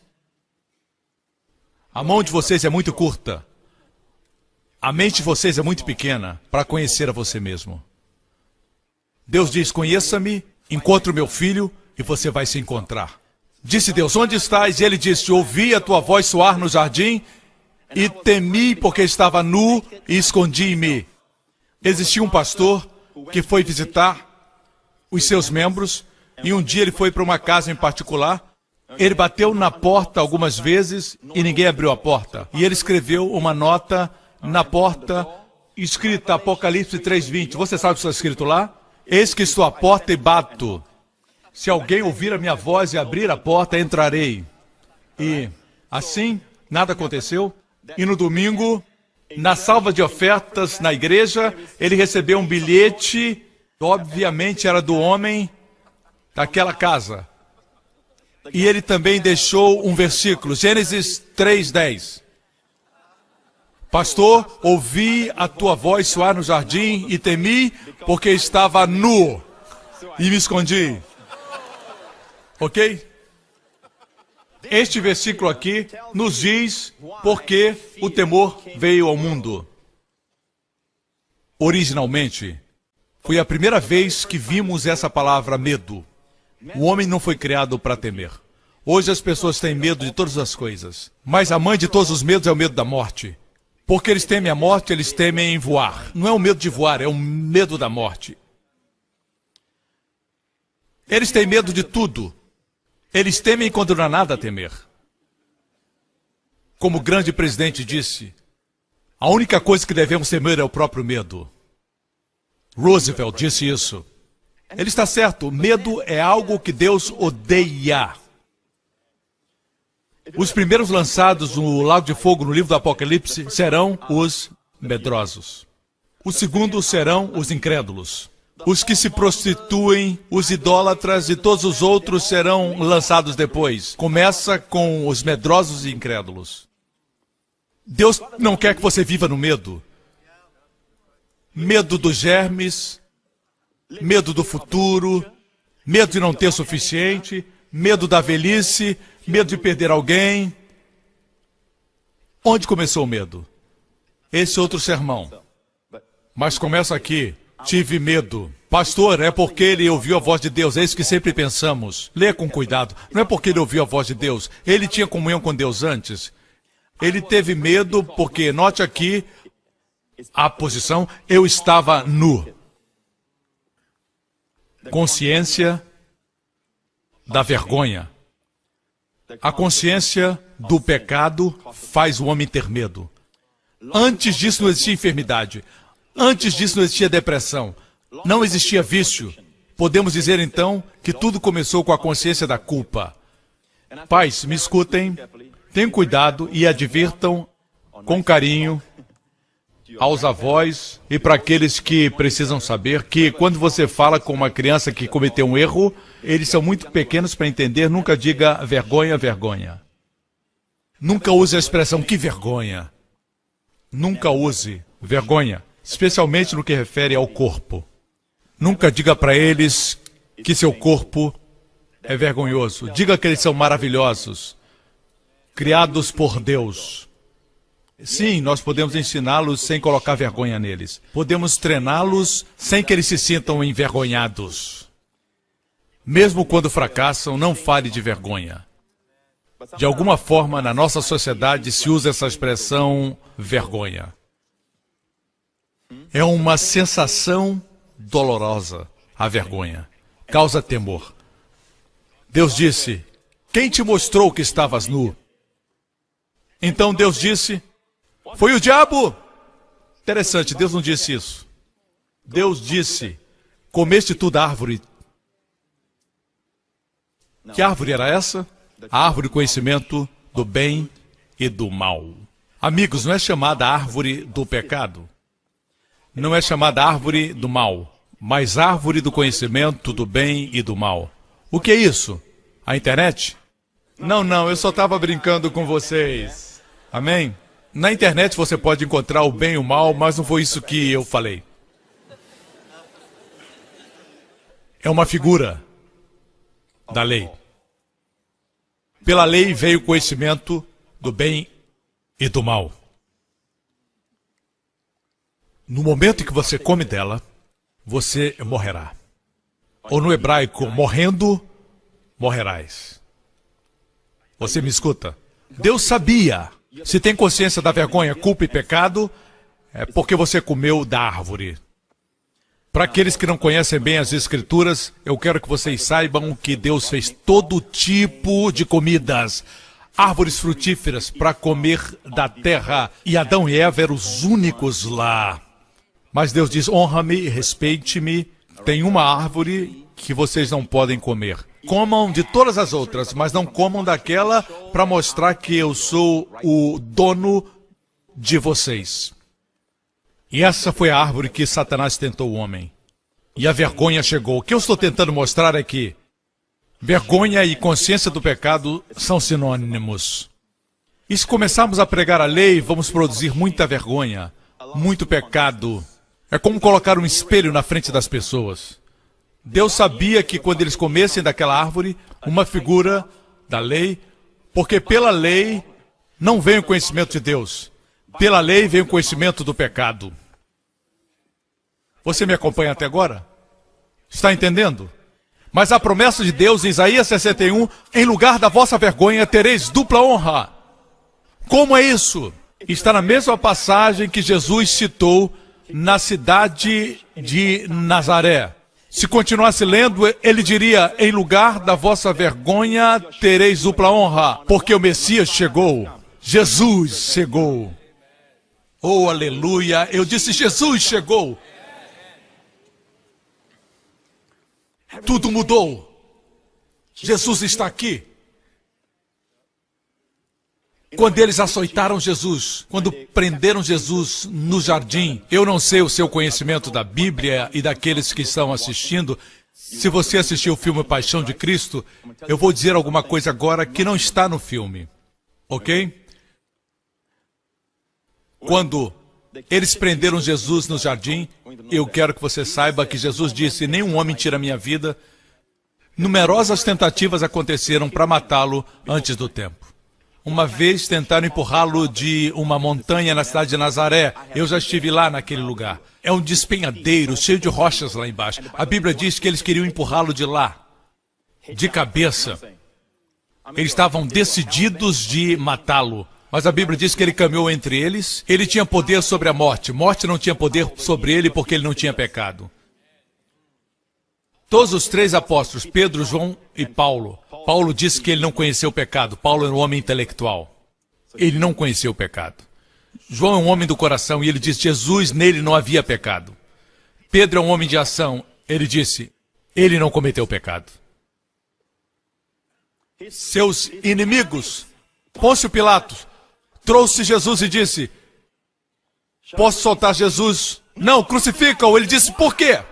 a mão de vocês é muito curta. A mente de vocês é muito pequena para conhecer a você mesmo. Deus diz, conheça-me, encontre o meu filho e você vai se encontrar. Disse Deus, onde estás? E ele disse, ouvi a tua voz soar no jardim e temi porque estava nu e escondi-me. Existia um pastor que foi visitar os seus membros e um dia ele foi para uma casa em particular. Ele bateu na porta algumas vezes e ninguém abriu a porta. E ele escreveu uma nota na porta, escrita Apocalipse 3:20. Você sabe o que está escrito lá? Eis que estou à porta e bato. Se alguém ouvir a minha voz e abrir a porta, entrarei. E assim, nada aconteceu. E no domingo, na salva de ofertas na igreja, ele recebeu um bilhete, obviamente era do homem daquela casa. E ele também deixou um versículo, Gênesis 3:10. Pastor, ouvi a tua voz soar no jardim e temi, porque estava nu e me escondi. Ok? Este versículo aqui nos diz porque o temor veio ao mundo. Originalmente, foi a primeira vez que vimos essa palavra medo. O homem não foi criado para temer. Hoje as pessoas têm medo de todas as coisas. Mas a mãe de todos os medos é o medo da morte. Porque eles temem a morte, eles temem voar. Não é o medo de voar, é o medo da morte. Eles têm medo de tudo. Eles temem quando não há nada a temer. Como o grande presidente disse, a única coisa que devemos temer é o próprio medo. Roosevelt disse isso. Ele está certo, medo é algo que Deus odeia. Os primeiros lançados no Lago de Fogo no livro do Apocalipse serão os medrosos. Os segundos serão os incrédulos. Os que se prostituem, os idólatras e todos os outros serão lançados depois. Começa com os medrosos e incrédulos. Deus não quer que você viva no medo. Medo dos germes, medo do futuro, medo de não ter o suficiente, medo da velhice, medo de perder alguém. Onde começou o medo? Esse outro sermão. Mas começa aqui. Tive medo. Pastor, é porque ele ouviu a voz de Deus. É isso que sempre pensamos. Leia com cuidado. Não é porque ele ouviu a voz de Deus. Ele tinha comunhão com Deus antes. Ele teve medo porque, note aqui, a posição, eu estava nu. Consciência da vergonha. A consciência do pecado faz o homem ter medo. Antes disso não existia enfermidade. Antes disso não existia depressão. Não existia vício. Podemos dizer então que tudo começou com a consciência da culpa. Pais, me escutem. Tenham cuidado e advirtam com carinho aos avós e para aqueles que precisam saber que quando você fala com uma criança que cometeu um erro, eles são muito pequenos para entender, nunca diga vergonha, vergonha. Nunca use a expressão que vergonha. Nunca use vergonha, especialmente no que refere ao corpo. Nunca diga para eles que seu corpo é vergonhoso. Diga que eles são maravilhosos, criados por Deus. Sim, nós podemos ensiná-los sem colocar vergonha neles. Podemos treiná-los sem que eles se sintam envergonhados. Mesmo quando fracassam, não fale de vergonha. De alguma forma, na nossa sociedade se usa essa expressão vergonha. É uma sensação dolorosa, a vergonha. Causa temor. Deus disse, quem te mostrou que estavas nu? Então Deus disse, foi o diabo. Interessante, Deus não disse isso. Deus disse, comeste tu da árvore. Que árvore era essa? A árvore do conhecimento do bem e do mal. Amigos, não é chamada árvore do pecado. Não é chamada árvore do mal, mas árvore do conhecimento do bem e do mal. O que é isso? A internet? Não, eu só estava brincando com vocês. Amém? Na internet você pode encontrar o bem e o mal, mas não foi isso que eu falei. É uma figura da lei. Pela lei veio o conhecimento do bem e do mal. No momento em que você come dela, você morrerá. Ou no hebraico, morrendo, morrerás. Você me escuta? Deus sabia. Se tem consciência da vergonha, culpa e pecado, é porque você comeu da árvore. Para aqueles que não conhecem bem as Escrituras, eu quero que vocês saibam que Deus fez todo tipo de comidas, árvores frutíferas para comer da terra. E Adão e Eva eram os únicos lá. Mas Deus diz, honra-me, respeite-me. Tem uma árvore que vocês não podem comer. Comam de todas as outras, mas não comam daquela para mostrar que eu sou o dono de vocês. E essa foi a árvore que Satanás tentou o homem. E a vergonha chegou. O que eu estou tentando mostrar é que vergonha e consciência do pecado são sinônimos. E se começarmos a pregar a lei, vamos produzir muita vergonha, muito pecado. É como colocar um espelho na frente das pessoas. Deus sabia que quando eles comessem daquela árvore, uma figura da lei, porque pela lei não vem o conhecimento de Deus. Pela lei vem o conhecimento do pecado. Você me acompanha até agora? Está entendendo? Mas a promessa de Deus em Isaías 61, em lugar da vossa vergonha tereis dupla honra. Como é isso? Está na mesma passagem que Jesus citou na cidade de Nazaré. Se continuasse lendo, ele diria, em lugar da vossa vergonha tereis dupla honra, porque o Messias chegou. Jesus chegou. Oh, aleluia! Eu disse, Jesus chegou. Tudo mudou. Jesus está aqui. Quando eles açoitaram Jesus, quando prenderam Jesus no jardim, eu não sei o seu conhecimento da Bíblia e daqueles que estão assistindo. Se você assistiu o filme Paixão de Cristo, eu vou dizer alguma coisa agora que não está no filme. Ok? Quando eles prenderam Jesus no jardim, eu quero que você saiba que Jesus disse, nenhum homem tira minha vida. Numerosas tentativas aconteceram para matá-lo antes do tempo. Uma vez tentaram empurrá-lo de uma montanha na cidade de Nazaré. Eu já estive lá naquele lugar. É um despenhadeiro, cheio de rochas lá embaixo. A Bíblia diz que eles queriam empurrá-lo de lá, de cabeça. Eles estavam decididos de matá-lo. Mas a Bíblia diz que ele caminhou entre eles. Ele tinha poder sobre a morte. Morte não tinha poder sobre ele porque ele não tinha pecado. Todos os três apóstolos, Pedro, João e Paulo. Paulo disse que ele não conheceu o pecado. Paulo era um homem intelectual. Ele não conheceu o pecado. João é um homem do coração e ele diz, Jesus, nele não havia pecado. Pedro é um homem de ação. Ele disse, ele não cometeu pecado. Seus inimigos, Pôncio Pilatos, trouxe Jesus e disse, posso soltar Jesus? Não, crucifica-o. Ele disse, por quê?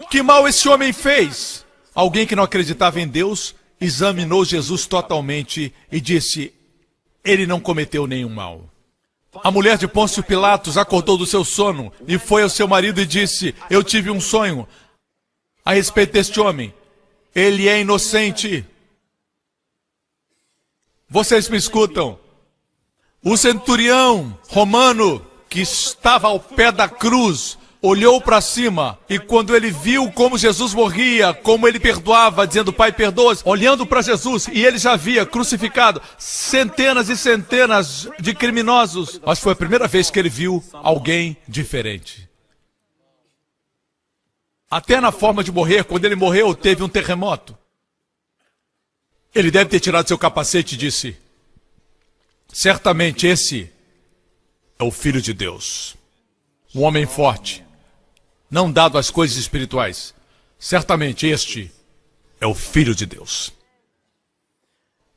Que mal esse homem fez? Alguém que não acreditava em Deus examinou Jesus totalmente e disse, ele não cometeu nenhum mal. A mulher de Pôncio Pilatos acordou do seu sono e foi ao seu marido e disse, eu tive um sonho a respeito deste homem. Ele é inocente. Vocês me escutam? O centurião romano que estava ao pé da cruz olhou para cima e quando ele viu como Jesus morria, como ele perdoava, dizendo, Pai, perdoa-os, olhando para Jesus, e ele já havia crucificado centenas e centenas de criminosos, mas foi a primeira vez que ele viu alguém diferente. Até na forma de morrer, quando ele morreu, teve um terremoto. Ele deve ter tirado seu capacete e disse, Certamente esse é o Filho de Deus. Um homem forte, não dado às coisas espirituais. Certamente este é o Filho de Deus.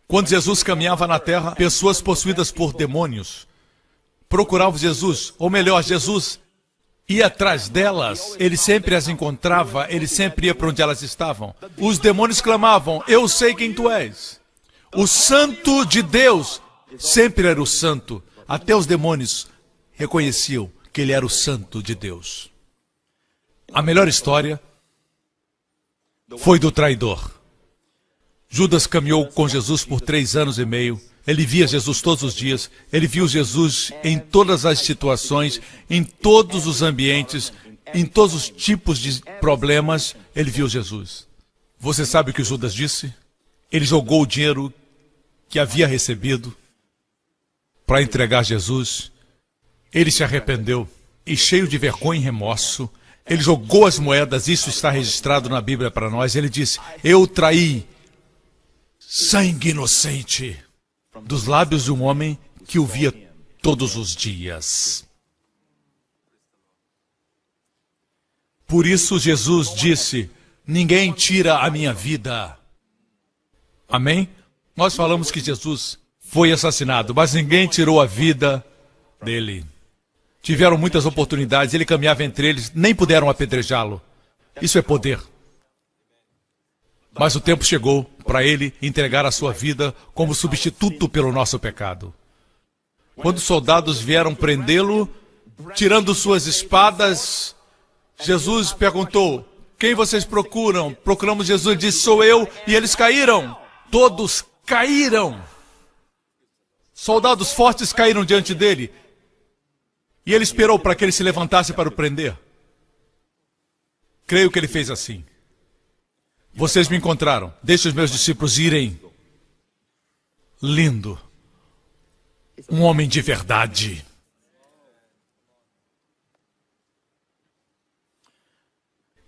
Quando Jesus caminhava na terra, pessoas possuídas por demônios procuravam Jesus, ou melhor, Jesus ia atrás delas, ele sempre as encontrava, ele sempre ia para onde elas estavam. Os demônios clamavam: eu sei quem tu és. O Santo de Deus sempre era o Santo. Até os demônios reconheciam que ele era o Santo de Deus. A melhor história foi do traidor. Judas caminhou com Jesus por 3 anos e meio. Ele via Jesus todos os dias. Ele viu Jesus em todas as situações, em todos os ambientes, em todos os tipos de problemas. Ele viu Jesus. Você sabe o que Judas disse? Ele jogou o dinheiro que havia recebido para entregar Jesus. Ele se arrependeu e, cheio de vergonha e remorso, ele jogou as moedas. Isso está registrado na Bíblia para nós. Ele disse: eu traí sangue inocente dos lábios de um homem que o via todos os dias. Por isso Jesus disse: ninguém tira a minha vida. Amém? Nós falamos que Jesus foi assassinado, mas ninguém tirou a vida dele. Tiveram muitas oportunidades, ele caminhava entre eles, nem puderam apedrejá-lo. Isso é poder. Mas o tempo chegou para ele entregar a sua vida como substituto pelo nosso pecado. Quando os soldados vieram prendê-lo, tirando suas espadas, Jesus perguntou: quem vocês procuram? Procuramos Jesus. Ele disse: sou eu. E eles caíram. Todos caíram. Soldados fortes caíram diante dele. E ele esperou para que ele se levantasse para o prender. Creio que ele fez assim: vocês me encontraram, deixe os meus discípulos irem. Lindo. Um homem de verdade.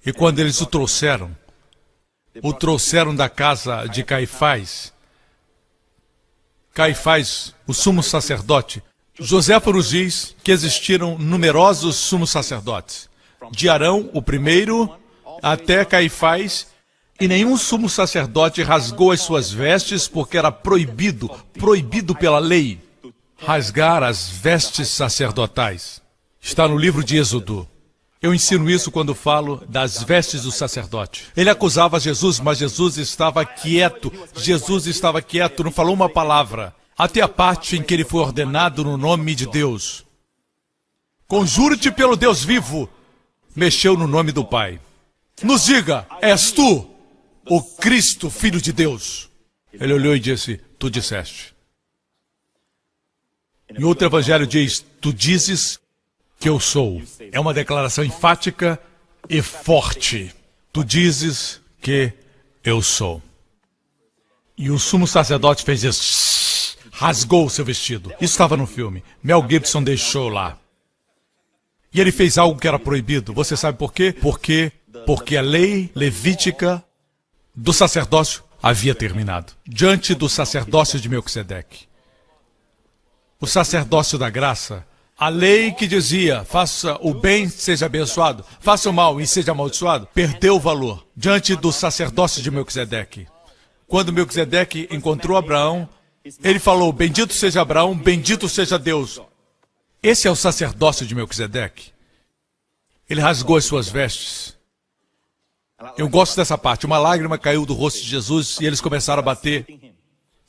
E quando eles o trouxeram da casa de Caifás. Caifás, o sumo sacerdote. Joséfo nos diz que existiram numerosos sumos sacerdotes. De Arão, o primeiro, até Caifás. E nenhum sumo sacerdote rasgou as suas vestes, porque era proibido pela lei, rasgar as vestes sacerdotais. Está no livro de Êxodo. Eu ensino isso quando falo das vestes do sacerdote. Ele acusava Jesus, mas Jesus estava quieto. Jesus estava quieto, não falou uma palavra. Até a parte em que ele foi ordenado no nome de Deus. Conjuro-te pelo Deus vivo. Mexeu no nome do Pai. Nos diga: és tu o Cristo, Filho de Deus? Ele olhou e disse: tu disseste. Em outro evangelho diz: tu dizes que eu sou. É uma declaração enfática e forte. Tu dizes que eu sou. E o sumo sacerdote fez isso. Rasgou o seu vestido. Isso estava no filme. Mel Gibson deixou lá. E ele fez algo que era proibido. Você sabe por quê? Porque a lei levítica do sacerdócio havia terminado. Diante do sacerdócio de Melquisedeque. O sacerdócio da graça. A lei que dizia: faça o bem, seja abençoado, faça o mal e seja amaldiçoado, perdeu o valor diante do sacerdócio de Melquisedeque. Quando Melquisedeque encontrou Abraão, ele falou: bendito seja Abraão, bendito seja Deus. Esse é o sacerdócio de Melquisedeque. Ele rasgou as suas vestes. Eu gosto dessa parte. Uma lágrima caiu do rosto de Jesus e eles começaram a bater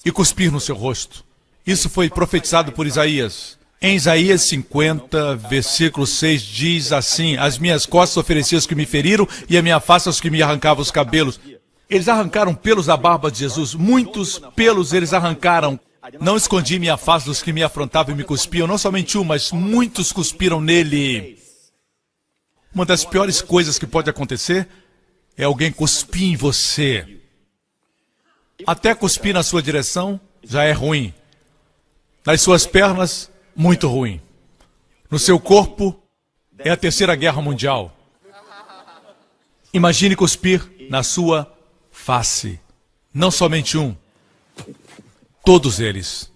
e cuspir no seu rosto. Isso foi profetizado por Isaías. Em Isaías 50, versículo 6, diz assim: as minhas costas ofereciam os que me feriram e a minha face aos que me arrancavam os cabelos. Eles arrancaram pelos da barba de Jesus. Muitos pelos eles arrancaram. Não escondi minha face dos que me afrontavam e me cuspiam. Não somente um, mas muitos cuspiram nele. Uma das piores coisas que pode acontecer é alguém cuspir em você. Até cuspir na sua direção já é ruim. Nas suas pernas, muito ruim. No seu corpo, é a Terceira Guerra Mundial. Imagine cuspir na sua face. Não somente um. Todos eles.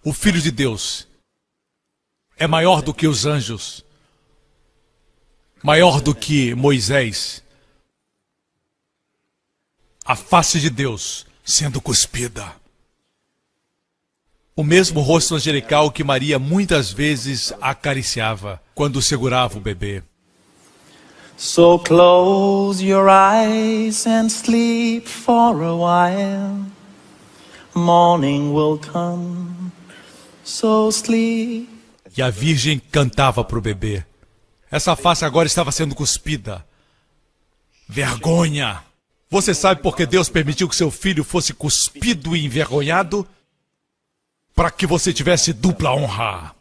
O Filho de Deus é maior do que os anjos, maior do que Moisés. A face de Deus sendo cuspida. O mesmo rosto angelical que Maria muitas vezes acariciava quando segurava o bebê. So close your eyes and sleep for a while. Morning will come, so sleep. E a Virgem cantava para o bebê. Essa face agora estava sendo cuspida. Vergonha! Você sabe por que Deus permitiu que seu filho fosse cuspido e envergonhado? Para que você tivesse dupla honra.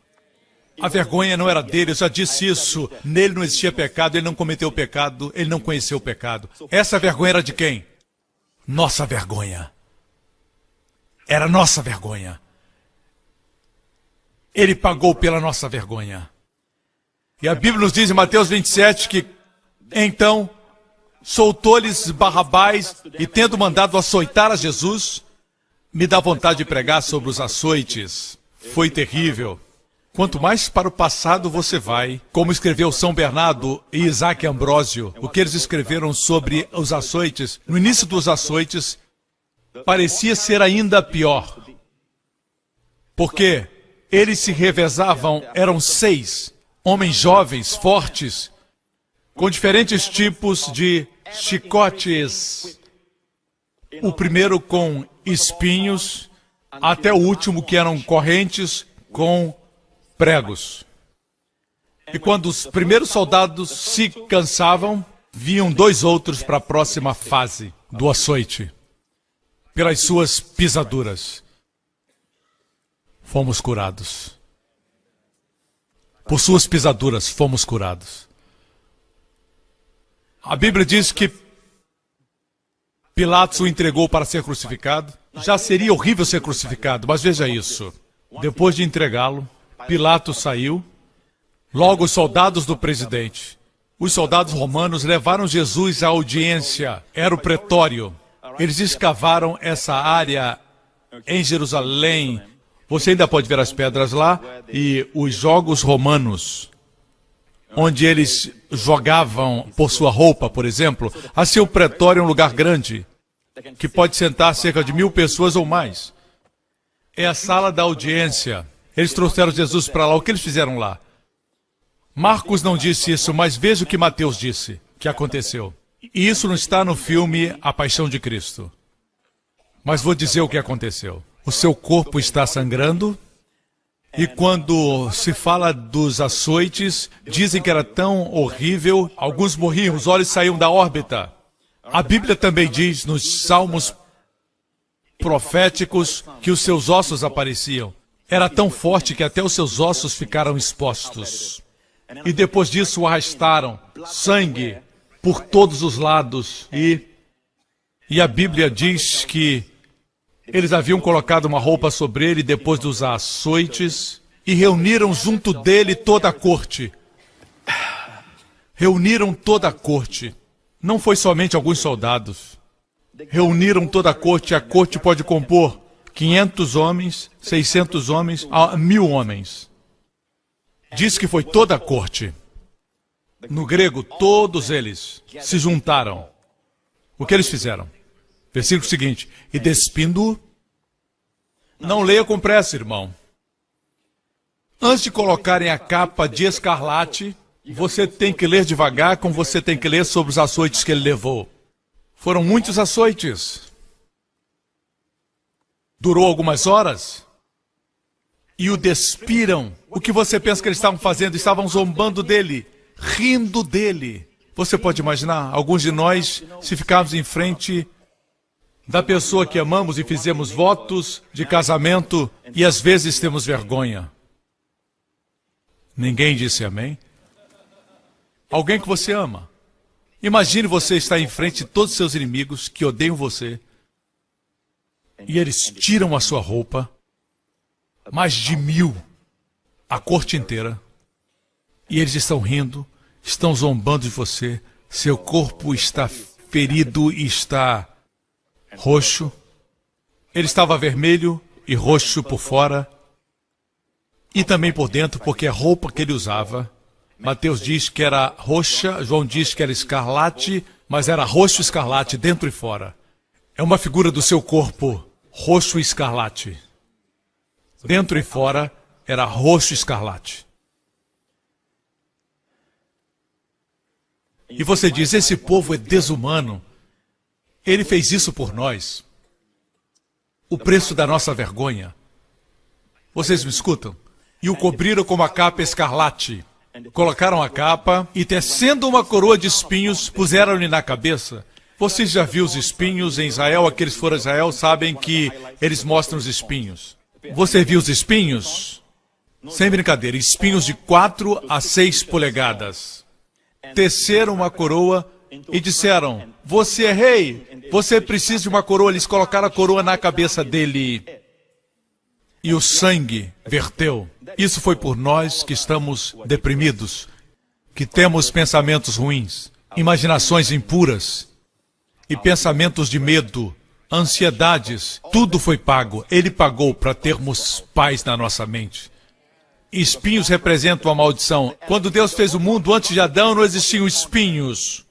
A vergonha não era dele, eu já disse isso. Nele não existia pecado, ele não cometeu pecado, ele não conheceu o pecado. Essa vergonha era de quem? Nossa vergonha. Era nossa vergonha. Ele pagou pela nossa vergonha. E a Bíblia nos diz em Mateus 27 que, então, soltou-lhes Barrabás e, tendo mandado açoitar a Jesus, me dá vontade de pregar sobre os açoites. Foi terrível. Quanto mais para o passado você vai, como escreveu São Bernardo e Isaac Ambrósio, o que eles escreveram sobre os açoites, no início dos açoites, parecia ser ainda pior. Porque eles se revezavam, eram 6 homens jovens, fortes, com diferentes tipos de chicotes. O primeiro com espinhos, até o último que eram correntes com pregos. E quando os primeiros soldados se cansavam, vinham 2 outros para a próxima fase do açoite. Pelas suas pisaduras, fomos curados. Por suas pisaduras, fomos curados. A Bíblia diz que Pilatos o entregou para ser crucificado. Já seria horrível ser crucificado, mas veja isso. Depois de entregá-lo, Pilatos saiu. Logo, os soldados do presidente, os soldados romanos, levaram Jesus à audiência. Era o pretório. Eles escavaram essa área em Jerusalém. Você ainda pode ver as pedras lá. E os jogos romanos, onde eles jogavam por sua roupa, por exemplo. Assim, o pretório é um lugar grande, que pode sentar cerca de 1000 pessoas ou mais. É a sala da audiência. Eles trouxeram Jesus para lá. O que eles fizeram lá? Marcos não disse isso, mas veja o que Mateus disse, que aconteceu. E isso não está no filme A Paixão de Cristo. Mas vou dizer o que aconteceu. O seu corpo está sangrando. E quando se fala dos açoites, dizem que era tão horrível, alguns morriam, os olhos saíam da órbita. A Bíblia também diz nos salmos proféticos que os seus ossos apareciam. Era tão forte que até os seus ossos ficaram expostos. E depois disso o arrastaram, sangue por todos os lados. E a Bíblia diz que eles haviam colocado uma roupa sobre ele depois dos açoites e reuniram junto dele toda a corte. Reuniram toda a corte. Não foi somente alguns soldados. Reuniram toda a corte. A corte pode compor 500 homens, 600 homens, 1000 homens. Diz que foi toda a corte. No grego, todos eles se juntaram. O que eles fizeram? Versículo seguinte. E despindo-o, não leia com pressa, irmão. Antes de colocarem a capa de escarlate, você tem que ler devagar, como você tem que ler sobre os açoites que ele levou. Foram muitos açoites. Durou algumas horas. E o despiram. O que você pensa que eles estavam fazendo? Estavam zombando dele, rindo dele. Você pode imaginar, alguns de nós, se ficarmos em frente da pessoa que amamos e fizemos votos de casamento e às vezes temos vergonha. Ninguém disse amém? Alguém que você ama. Imagine você estar em frente de todos os seus inimigos que odeiam você e eles tiram a sua roupa, mais de 1000, a corte inteira, e eles estão rindo, estão zombando de você, seu corpo está ferido e está roxo, ele estava vermelho e roxo por fora, E também por dentro, porque a roupa que ele usava, Mateus diz que era roxa, João diz que era escarlate, mas era roxo e escarlate dentro e fora. É uma figura do seu corpo, roxo e escarlate. Dentro e fora era roxo e escarlate. E você diz, esse povo é desumano. Ele fez isso por nós. O preço da nossa vergonha. Vocês me escutam? E o cobriram com uma capa escarlate. Colocaram a capa e, tecendo uma coroa de espinhos, puseram-lhe na cabeça. Vocês já viram os espinhos em Israel? Aqueles que foram a Israel sabem que eles mostram os espinhos. Você viu os espinhos? Sem brincadeira, espinhos de 4 a 6 polegadas. Teceram uma coroa e disseram, você é rei, você precisa de uma coroa. Eles colocaram a coroa na cabeça dele. E o sangue verteu. Isso foi por nós que estamos deprimidos, que temos pensamentos ruins, imaginações impuras e pensamentos de medo, ansiedades. Tudo foi pago. Ele pagou para termos paz na nossa mente. Espinhos representam a maldição. Quando Deus fez o mundo antes de Adão, não existiam espinhos.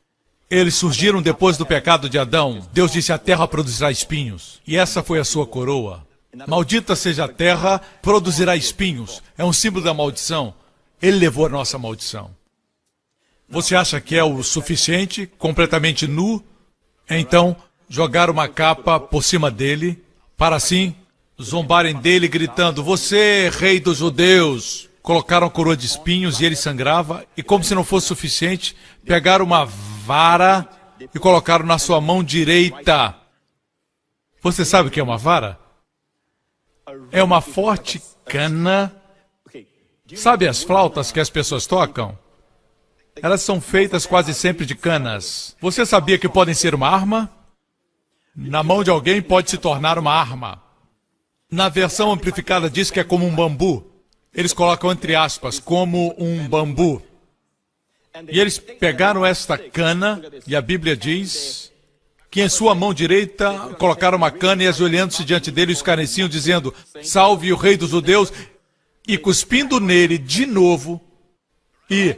Eles surgiram depois do pecado de Adão. Deus disse, a terra produzirá espinhos. E essa foi a sua coroa. Maldita seja a terra, produzirá espinhos. É um símbolo da maldição. Ele levou a nossa maldição. Você acha que é o suficiente, completamente nu? Então, jogar uma capa por cima dele, para assim zombarem dele, gritando, você, rei dos judeus. Colocaram a coroa de espinhos e ele sangrava, e como se não fosse suficiente, pegaram uma vara e colocaram na sua mão direita. Você sabe o que é uma vara? É uma forte cana. Sabe as flautas que as pessoas tocam? Elas são feitas quase sempre de canas. Você sabia que podem ser uma arma? Na mão de alguém pode se tornar uma arma. Na versão amplificada diz que é como um bambu. Eles colocam entre aspas, como um bambu. E eles pegaram esta cana, e a Bíblia diz que em sua mão direita colocaram uma cana e ajoelhando-se diante dele escarneciam, dizendo, salve o rei dos judeus, e cuspindo nele de novo. E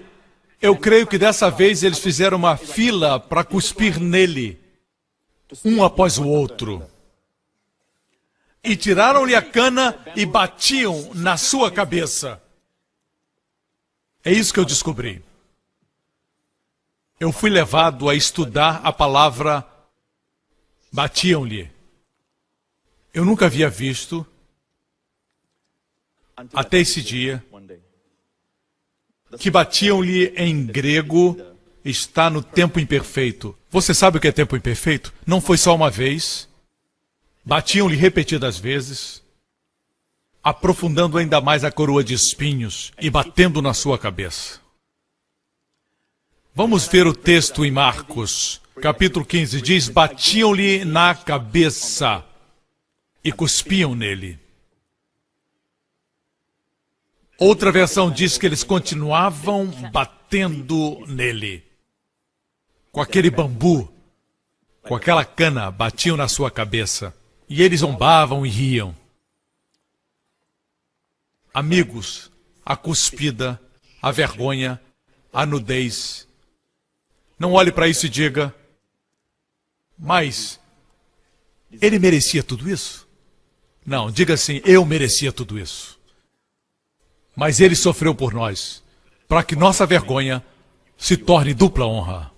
eu creio que dessa vez eles fizeram uma fila para cuspir nele, um após o outro. E tiraram-lhe a cana e batiam na sua cabeça. É isso que eu descobri. Eu fui levado a estudar a palavra batiam-lhe. Eu nunca havia visto, até esse dia, que batiam-lhe em grego está no tempo imperfeito. Você sabe o que é tempo imperfeito? Não foi só uma vez. Batiam-lhe repetidas vezes, aprofundando ainda mais a coroa de espinhos e batendo na sua cabeça. Vamos ver o texto em Marcos, capítulo 15, diz, batiam-lhe na cabeça e cuspiam nele. Outra versão diz que eles continuavam batendo nele. Com aquele bambu, com aquela cana, batiam na sua cabeça. E eles zombavam e riam. Amigos, a cuspida, a vergonha, a nudez. Não olhe para isso e diga, mas ele merecia tudo isso? Não, diga assim, eu merecia tudo isso. Mas ele sofreu por nós, para que nossa vergonha se torne dupla honra.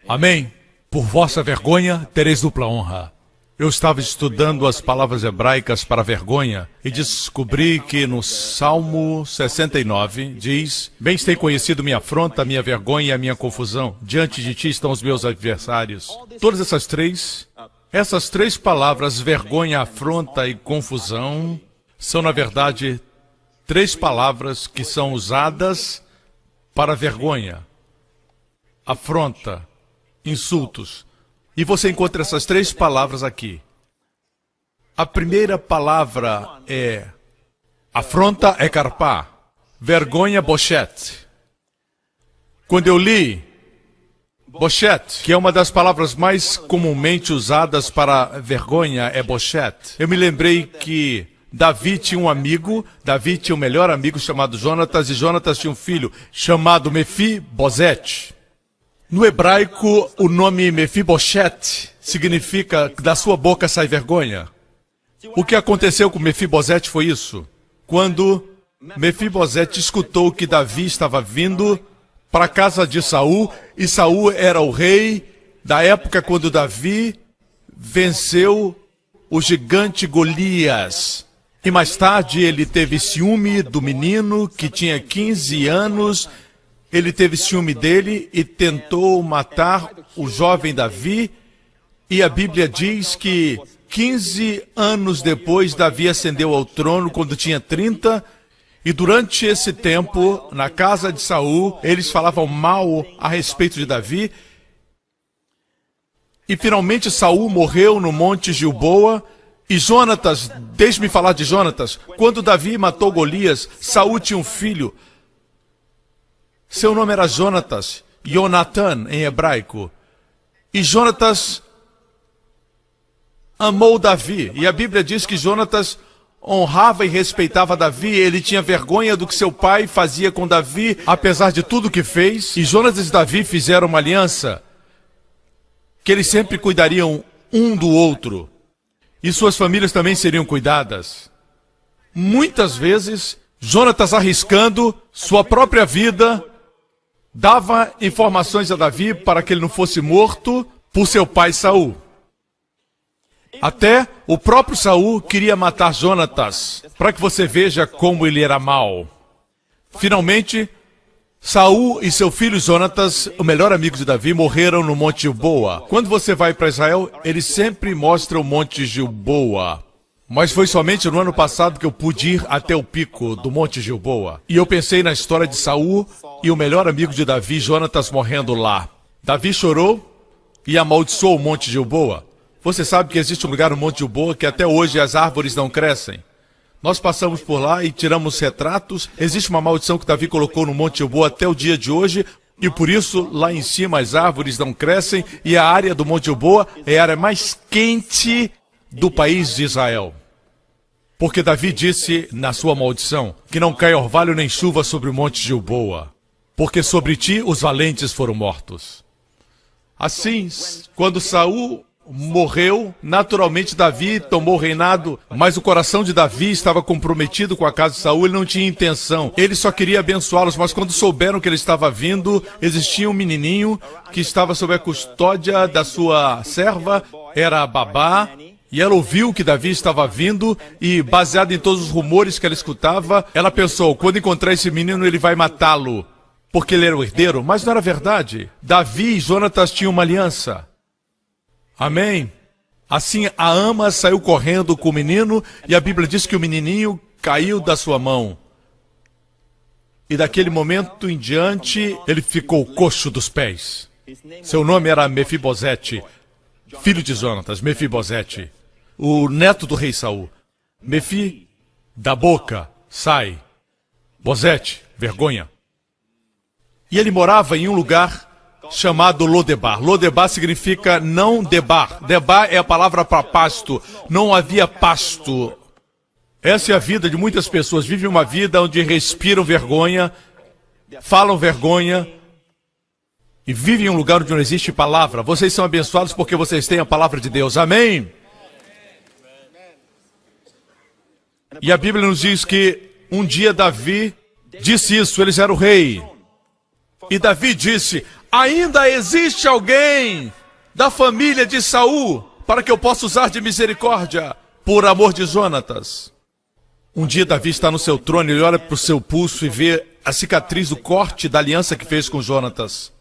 Amém? Por vossa vergonha tereis dupla honra. Eu estava estudando as palavras hebraicas para vergonha e descobri que no Salmo 69 diz, bem tem conhecido minha afronta, minha vergonha e a minha confusão. Diante de ti estão os meus adversários. Todas essas três palavras, vergonha, afronta e confusão, são na verdade três palavras que são usadas para vergonha, afronta, insultos. E você encontra essas três palavras aqui. A primeira palavra é afronta é carpá, vergonha bochete. Quando eu li bochete, que é uma das palavras mais comumente usadas para vergonha, é bochete, eu me lembrei que Davi tinha um amigo, Davi tinha um melhor amigo chamado Jonatas, e Jonatas tinha um filho chamado Mefibosete. No hebraico, o nome Mefiboshete significa que da sua boca sai vergonha. O que aconteceu com Mefibosete foi isso. Quando Mefibosete escutou que Davi estava vindo para a casa de Saul, e Saul era o rei da época quando Davi venceu o gigante Golias. E mais tarde ele teve ciúme do menino que tinha 15 anos, ele teve ciúme dele e tentou matar o jovem Davi, e a Bíblia diz que 15 anos depois Davi ascendeu ao trono quando tinha 30, e durante esse tempo, na casa de Saul, eles falavam mal a respeito de Davi, e finalmente Saul morreu no Monte Gilboa. E Jonatas, deixe-me falar de Jonatas. Quando Davi matou Golias, Saul tinha um filho. Seu nome era Jonatas, Jonatan em hebraico. E Jonatas amou Davi. E a Bíblia diz que Jonatas honrava e respeitava Davi. Ele tinha vergonha do que seu pai fazia com Davi, apesar de tudo que fez. E Jonatas e Davi fizeram uma aliança que eles sempre cuidariam um do outro. E suas famílias também seriam cuidadas. Muitas vezes, Jonatas, arriscando sua própria vida, dava informações a Davi para que ele não fosse morto por seu pai Saul. Até o próprio Saul queria matar Jonatas, para que você veja como ele era mau. Finalmente, Saul e seu filho Jonatas, o melhor amigo de Davi, morreram no Monte Gilboa. Quando você vai para Israel, eles sempre mostram o Monte Gilboa. Mas foi somente no ano passado que eu pude ir até o pico do Monte Gilboa. E eu pensei na história de Saul e o melhor amigo de Davi, Jonatas, morrendo lá. Davi chorou e amaldiçoou o Monte Gilboa. Você sabe que existe um lugar no Monte Gilboa que até hoje as árvores não crescem. Nós passamos por lá e tiramos retratos. Existe uma maldição que Davi colocou no Monte Gilboa até o dia de hoje, e por isso lá em cima as árvores não crescem, e a área do Monte Gilboa é a área mais quente do país de Israel. Porque Davi disse na sua maldição que não caia orvalho nem chuva sobre o Monte Gilboa, porque sobre ti os valentes foram mortos. Assim, quando Saul morreu, naturalmente Davi tomou o reinado, mas o coração de Davi estava comprometido com a casa de Saul, ele não tinha intenção, ele só queria abençoá-los, mas quando souberam que ele estava vindo, existia um menininho que estava sob a custódia da sua serva, era a babá, e ela ouviu que Davi estava vindo, e baseado em todos os rumores que ela escutava, ela pensou, quando encontrar esse menino ele vai matá-lo, porque ele era o herdeiro, mas não era verdade. Davi e Jonatas tinham uma aliança. Amém? Assim, a ama saiu correndo com o menino, e a Bíblia diz que o menininho caiu da sua mão. E daquele momento em diante, ele ficou coxo dos pés. Seu nome era Mefibosete, filho de Jonatas, Mefibosete, o neto do rei Saul. Mefi, da boca, sai. Bosete, vergonha. E ele morava em um lugar chamado Lodebar. Lodebar significa não debar. Debar é a palavra para pasto. Não havia pasto. Essa é a vida de muitas pessoas. Vivem uma vida onde respiram vergonha, falam vergonha e vivem em um lugar onde não existe palavra. Vocês são abençoados porque vocês têm a palavra de Deus. Amém? E a Bíblia nos diz que um dia Davi disse isso, eles eram o rei. E Davi disse, ainda existe alguém da família de Saul para que eu possa usar de misericórdia por amor de Jonatas. Um dia Davi está no seu trono, ele olha para o seu pulso e vê a cicatriz do corte da aliança que fez com Jonatas.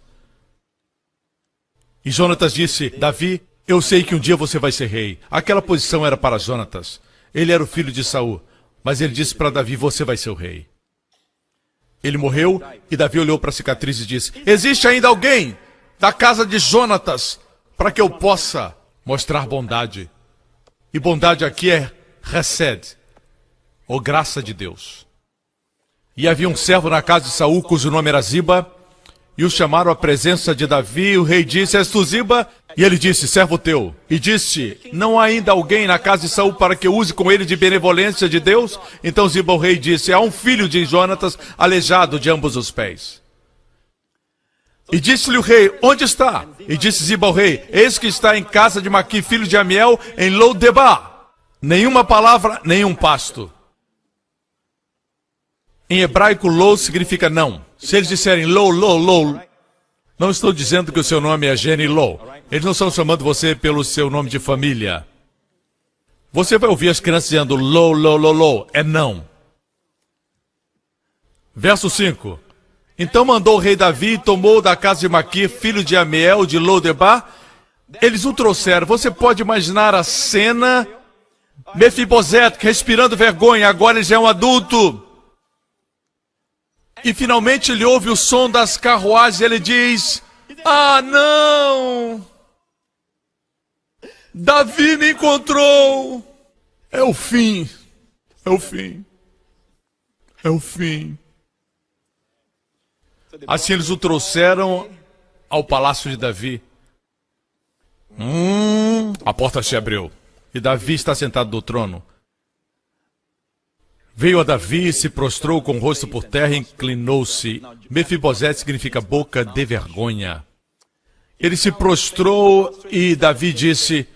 E Jonatas disse, Davi, eu sei que um dia você vai ser rei. Aquela posição era para Jonatas. Ele era o filho de Saul, mas ele disse para Davi, você vai ser o rei. Ele morreu e Davi olhou para a cicatriz e disse, existe ainda alguém da casa de Jonatas para que eu possa mostrar bondade. E bondade aqui é Hesed, ou graça de Deus. E havia um servo na casa de Saul, cujo nome era Ziba, e o chamaram à presença de Davi. O rei disse: És tu, Ziba? E ele disse: servo teu. E disse: não há ainda alguém na casa de Saul para que eu use com ele de benevolência de Deus? Então Ziba, o rei, disse: há um filho de Jonatas aleijado de ambos os pés. E disse-lhe o rei: onde está? E disse Ziba ao rei: eis que está em casa de Maqui, filho de Amiel, em Lo-debar. Nenhuma palavra, nenhum pasto. Em hebraico, Lo significa não. Se eles disserem Lo, não estou dizendo que o seu nome é Jenny Lo. Eles não estão chamando você pelo seu nome de família. Você vai ouvir as crianças dizendo Lo. É não. Verso 5. Então mandou o rei Davi e tomou da casa de Maqui, filho de Amiel, de Lo-debar. Eles o trouxeram. Você pode imaginar a cena. Mefibosete respirando vergonha. Agora ele já é um adulto. E finalmente ele ouve o som das carruagens e ele diz: ah, não! Davi me encontrou! É o fim! É o fim! É o fim! Assim eles o trouxeram ao palácio de Davi. A porta se abriu. E Davi está sentado no trono. Veio a Davi e se prostrou com o rosto por terra e inclinou-se. Mefibosete significa boca de vergonha. Ele se prostrou e Davi disse: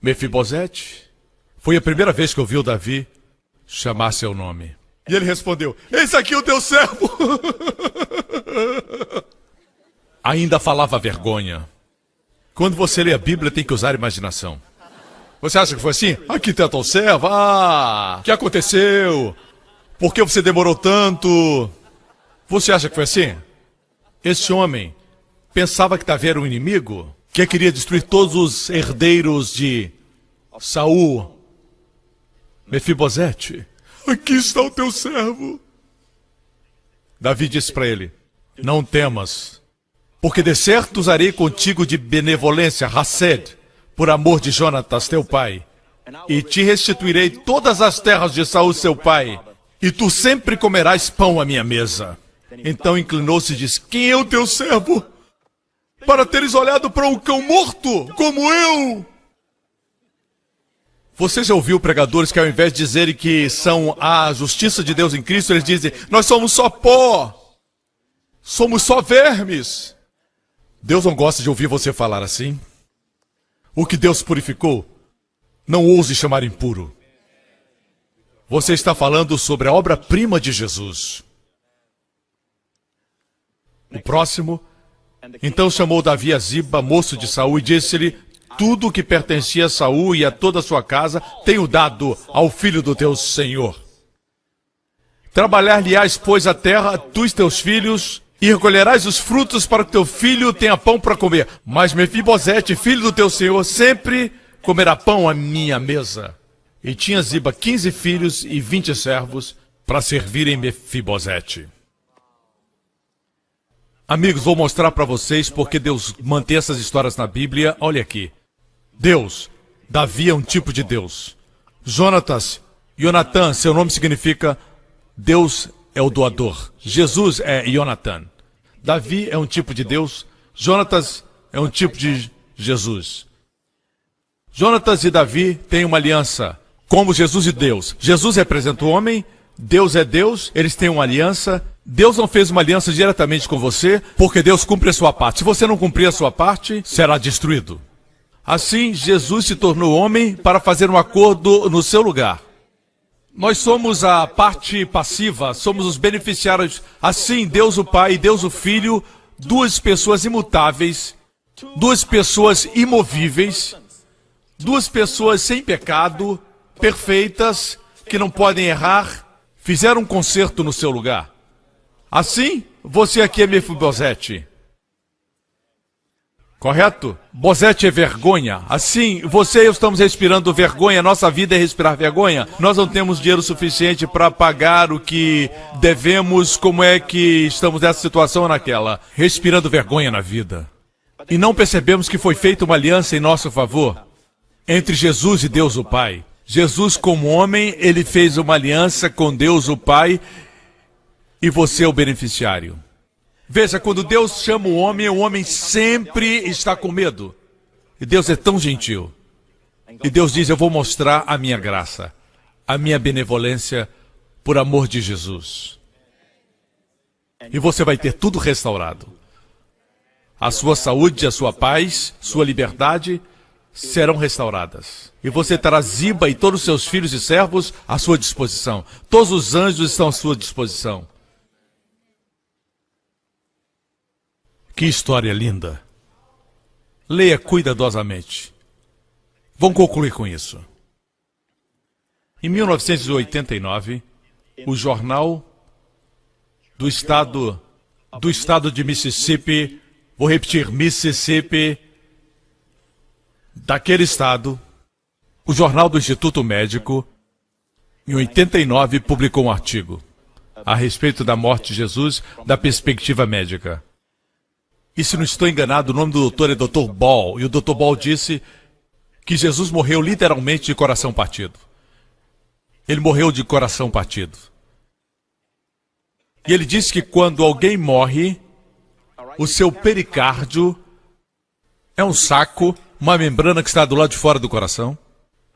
Mefibosete? Foi a primeira vez que ouviu Davi chamar seu nome. E ele respondeu: eis aqui o teu servo. Ainda falava vergonha. Quando você lê a Bíblia, tem que usar a imaginação. Você acha que foi assim? Aqui está o servo. O que aconteceu? Por que você demorou tanto? Você acha que foi assim? Esse homem pensava que Davi era um inimigo, que queria destruir todos os herdeiros de Saul. Mefibosete, aqui está o teu servo. Davi disse para ele: não temas, porque de certo usarei contigo de benevolência, Hased, por amor de Jonatas, teu pai, e te restituirei todas as terras de Saul, seu pai, e tu sempre comerás pão à minha mesa. Então inclinou-se e disse: quem é o teu servo, para teres olhado para um cão morto, como eu? Você já ouviu pregadores que ao invés de dizerem que são a justiça de Deus em Cristo, eles dizem: nós somos só pó, somos só vermes. Deus não gosta de ouvir você falar assim. O que Deus purificou, não ouse chamar impuro. Você está falando sobre a obra-prima de Jesus. O próximo. Então chamou Davi a Ziba, moço de Saul, e disse-lhe: tudo o que pertencia a Saul e a toda a sua casa tenho dado ao filho do teu senhor. Trabalhar-lhe-ás, pois, a terra, tu e teus filhos, e recolherás os frutos para que teu filho tenha pão para comer. Mas Mefibosete, filho do teu senhor, sempre comerá pão à minha mesa. E tinha Ziba 15 filhos e 20 servos para servirem Mefibosete. Amigos, vou mostrar para vocês porque Deus mantém essas histórias na Bíblia. Olha aqui. Deus, Davi é um tipo de Deus. Jonatas, Jonatã, seu nome significa Deus é o doador. Jesus é Jonatã. Davi é um tipo de Deus. Jonatas é um tipo de Jesus. Jonatas e Davi têm uma aliança, como Jesus e Deus. Jesus representa o homem, Deus é Deus, eles têm uma aliança. Deus não fez uma aliança diretamente com você, porque Deus cumpre a sua parte. Se você não cumprir a sua parte, será destruído. Assim, Jesus se tornou homem para fazer um acordo no seu lugar. Nós somos a parte passiva, somos os beneficiários. Assim, Deus o Pai e Deus o Filho, duas pessoas imutáveis, duas pessoas imovíveis, duas pessoas sem pecado, perfeitas, que não podem errar, fizeram um concerto no seu lugar. Assim, você aqui é Mefibosete. Correto? Bosete é vergonha. Assim, você e eu estamos respirando vergonha. Nossa vida é respirar vergonha. Nós não temos dinheiro suficiente para pagar o que devemos. Como é que estamos nessa situação ou naquela? Respirando vergonha na vida. E não percebemos que foi feita uma aliança em nosso favor entre Jesus e Deus o Pai. Jesus, como homem, ele fez uma aliança com Deus o Pai e você é o beneficiário. Veja, quando Deus chama o homem sempre está com medo. E Deus é tão gentil. E Deus diz, eu vou mostrar a minha graça, a minha benevolência, por amor de Jesus. E você vai ter tudo restaurado. A sua saúde, a sua paz, sua liberdade serão restauradas. E você terá Ziba e todos os seus filhos e servos à sua disposição. Todos os anjos estão à sua disposição. Que história linda. Leia cuidadosamente. Vamos concluir com isso. Em 1989, o jornal do estado de Mississippi, vou repetir, Mississippi, daquele estado, o jornal do Instituto Médico, em 89, publicou um artigo a respeito da morte de Jesus, da perspectiva médica. E se não estou enganado, o nome do doutor é Dr. Ball, e o Dr. Ball disse que Jesus morreu literalmente de coração partido. Ele morreu de coração partido. E ele disse que quando alguém morre, o seu pericárdio é um saco, uma membrana que está do lado de fora do coração,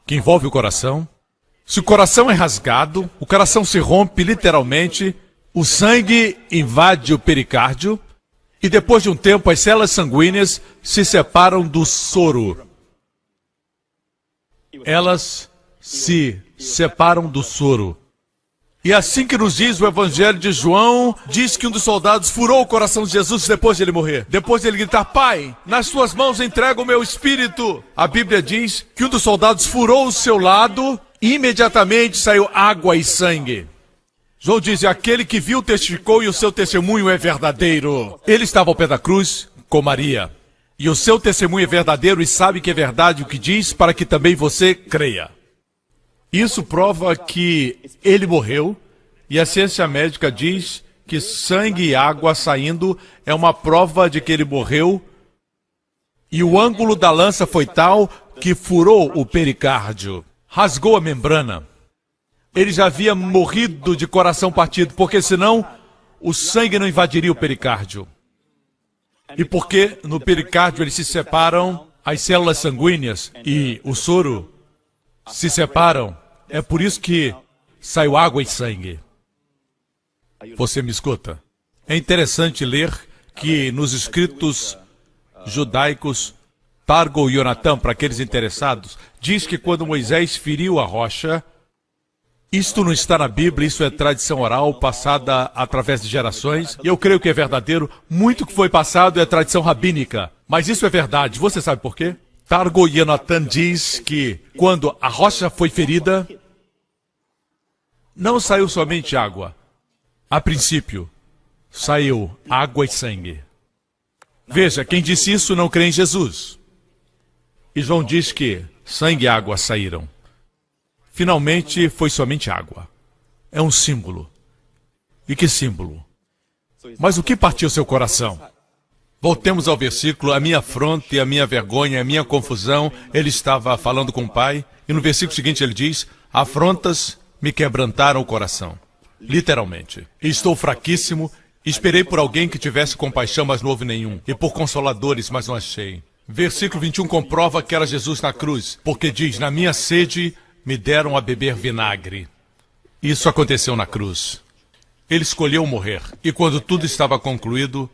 que envolve o coração. Se o coração é rasgado, o coração se rompe literalmente, o sangue invade o pericárdio, e depois de um tempo as células sanguíneas se separam do soro. Elas se separam do soro. E assim que nos diz o Evangelho de João, diz que um dos soldados furou o coração de Jesus depois de ele morrer. Depois de ele gritar, Pai, nas suas mãos entrego o meu espírito. A Bíblia diz que um dos soldados furou o seu lado e imediatamente saiu água e sangue. João diz, aquele que viu testificou e o seu testemunho é verdadeiro. Ele estava ao pé da cruz com Maria. E o seu testemunho é verdadeiro e sabe que é verdade o que diz para que também você creia. Isso prova que ele morreu, e a ciência médica diz que sangue e água saindo é uma prova de que ele morreu, e o ângulo da lança foi tal que furou o pericárdio, rasgou a membrana. Ele já havia morrido de coração partido, porque senão o sangue não invadiria o pericárdio. E porque no pericárdio eles se separam, as células sanguíneas e o soro se separam. É por isso que saiu água e sangue. Você me escuta? É interessante ler que nos escritos judaicos, Targum e Yonatan, para aqueles interessados, diz que quando Moisés feriu a rocha, isto não está na Bíblia, isso é tradição oral passada através de gerações, e eu creio que é verdadeiro, muito que foi passado é tradição rabínica, mas isso é verdade, você sabe por quê? Targum e Yonatan diz que quando a rocha foi ferida, não saiu somente água. A princípio, saiu água e sangue. Veja, quem disse isso não crê em Jesus. E João diz que sangue e água saíram. Finalmente, foi somente água. É um símbolo. E que símbolo? Mas o que partiu seu coração? Voltemos ao versículo, a minha afronta e a minha vergonha, a minha confusão. Ele estava falando com o Pai, e no versículo seguinte ele diz, afrontas me quebrantaram o coração. Literalmente. Estou fraquíssimo, esperei por alguém que tivesse compaixão, mas não houve nenhum. E por consoladores, mas não achei. Versículo 21 comprova que era Jesus na cruz, porque diz, na minha sede me deram a beber vinagre. Isso aconteceu na cruz. Ele escolheu morrer, e quando tudo estava concluído,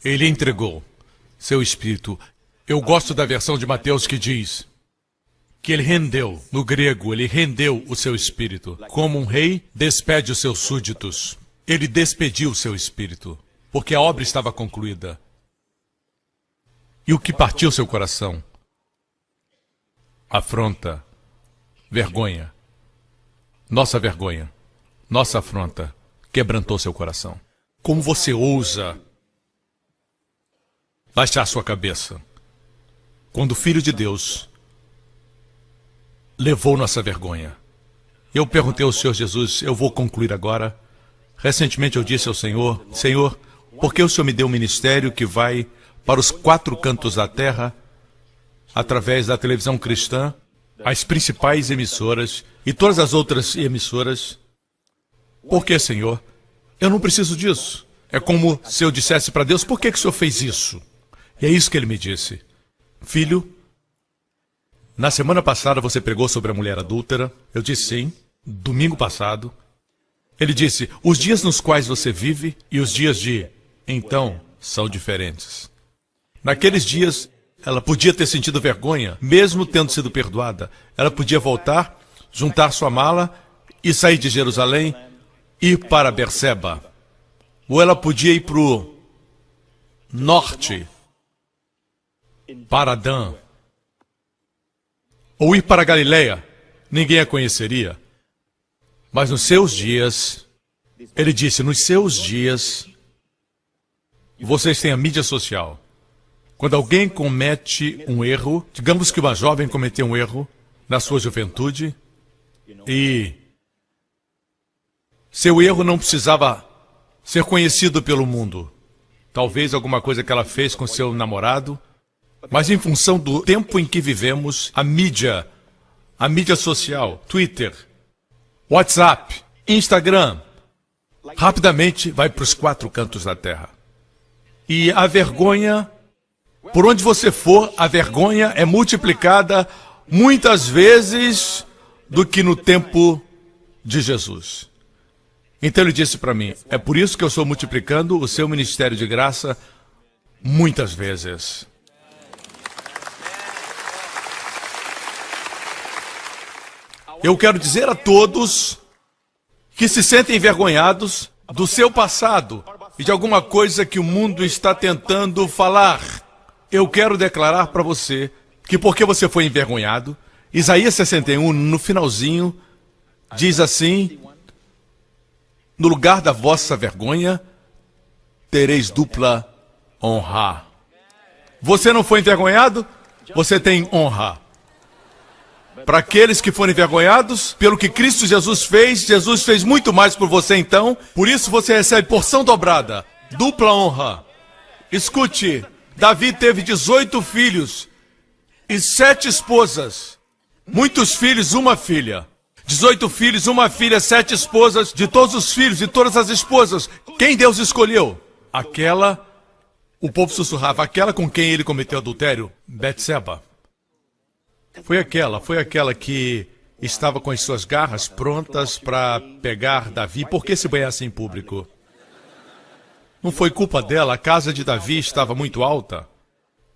ele entregou seu espírito. Eu gosto da versão de Mateus que diz que ele rendeu, no grego, ele rendeu o seu espírito. Como um rei despede os seus súditos. Ele despediu o seu espírito, porque a obra estava concluída. E o que partiu seu coração? Afronta, vergonha. Nossa vergonha, nossa afronta, quebrantou seu coração. Como você ousa baixar sua cabeça quando o Filho de Deus levou nossa vergonha? Eu perguntei ao Senhor Jesus, eu vou concluir agora. Recentemente eu disse ao Senhor, Senhor, por que o Senhor me deu um ministério que vai para os 4 cantos da terra, através da televisão cristã, as principais emissoras e todas as outras emissoras? Por que, Senhor? Eu não preciso disso. É como se eu dissesse para Deus, por que o Senhor fez isso? E é isso que ele me disse. Filho, na semana passada você pregou sobre a mulher adúltera. Eu disse sim, domingo passado. Ele disse, os dias nos quais você vive e os dias de então são diferentes. Naqueles dias, ela podia ter sentido vergonha, mesmo tendo sido perdoada. Ela podia voltar, juntar sua mala e sair de Jerusalém, ir para Berseba. Ou ela podia ir para o norte, para Dan. Ou ir para Galileia. Ninguém a conheceria. Mas nos seus dias, ele disse, nos seus dias, vocês têm a mídia social. Quando alguém comete um erro, digamos que uma jovem cometeu um erro na sua juventude, e seu erro não precisava ser conhecido pelo mundo. Talvez alguma coisa que ela fez com seu namorado, mas em função do tempo em que vivemos, a mídia social, Twitter, WhatsApp, Instagram, rapidamente vai para os 4 cantos da terra. E a vergonha, por onde você for, a vergonha é multiplicada muitas vezes do que no tempo de Jesus. Então ele disse para mim, é por isso que eu estou multiplicando o seu ministério de graça muitas vezes. Eu quero dizer a todos que se sentem envergonhados do seu passado e de alguma coisa que o mundo está tentando falar. Eu quero declarar para você que porque você foi envergonhado, Isaías 61, no finalzinho, diz assim, no lugar da vossa vergonha, tereis dupla honra. Você não foi envergonhado? Você tem honra. Para aqueles que foram envergonhados, pelo que Cristo Jesus fez muito mais por você então, por isso você recebe porção dobrada, dupla honra. Escute, Davi teve 18 filhos e 7 esposas, muitos filhos, uma filha. 18 filhos, uma filha, 7 esposas, de todos os filhos e todas as esposas. Quem Deus escolheu? Aquela, o povo sussurrava, aquela com quem ele cometeu adultério, Betseba. Foi aquela que estava com as suas garras prontas para pegar Davi. Por que se banhasse em público? Não foi culpa dela, a casa de Davi estava muito alta.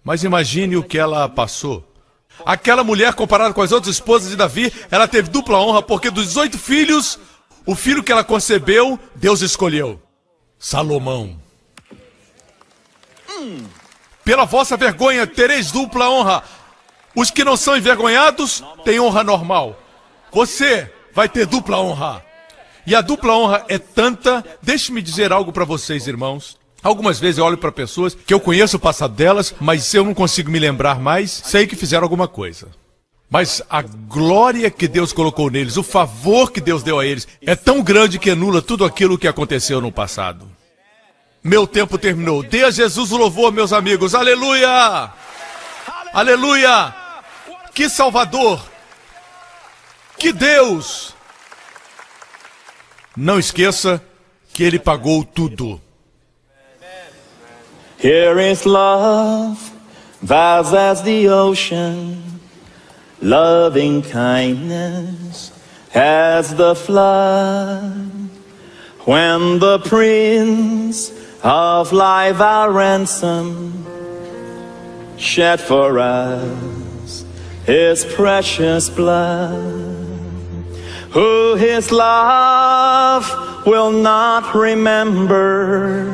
Mas imagine o que ela passou. Aquela mulher, comparada com as outras esposas de Davi, ela teve dupla honra, porque dos 18 filhos, o filho que ela concebeu, Deus escolheu. Salomão. Pela vossa vergonha tereis dupla honra. Os que não são envergonhados têm honra normal. Você vai ter dupla honra. E a dupla honra é tanta... Deixe-me dizer algo para vocês, irmãos. Algumas vezes eu olho para pessoas que eu conheço o passado delas, mas eu não consigo me lembrar mais, sei que fizeram alguma coisa. Mas a glória que Deus colocou neles, o favor que Deus deu a eles, é tão grande que anula tudo aquilo que aconteceu no passado. Meu tempo terminou. Dê a Jesus o louvor, meus amigos. Aleluia! Aleluia! Que Salvador! Que Deus! Não esqueça que Ele pagou tudo. Here is love, vast as the ocean, loving kindness as the flood. When the Prince of Life, our ransom, shed for us His precious blood, who His love will not remember,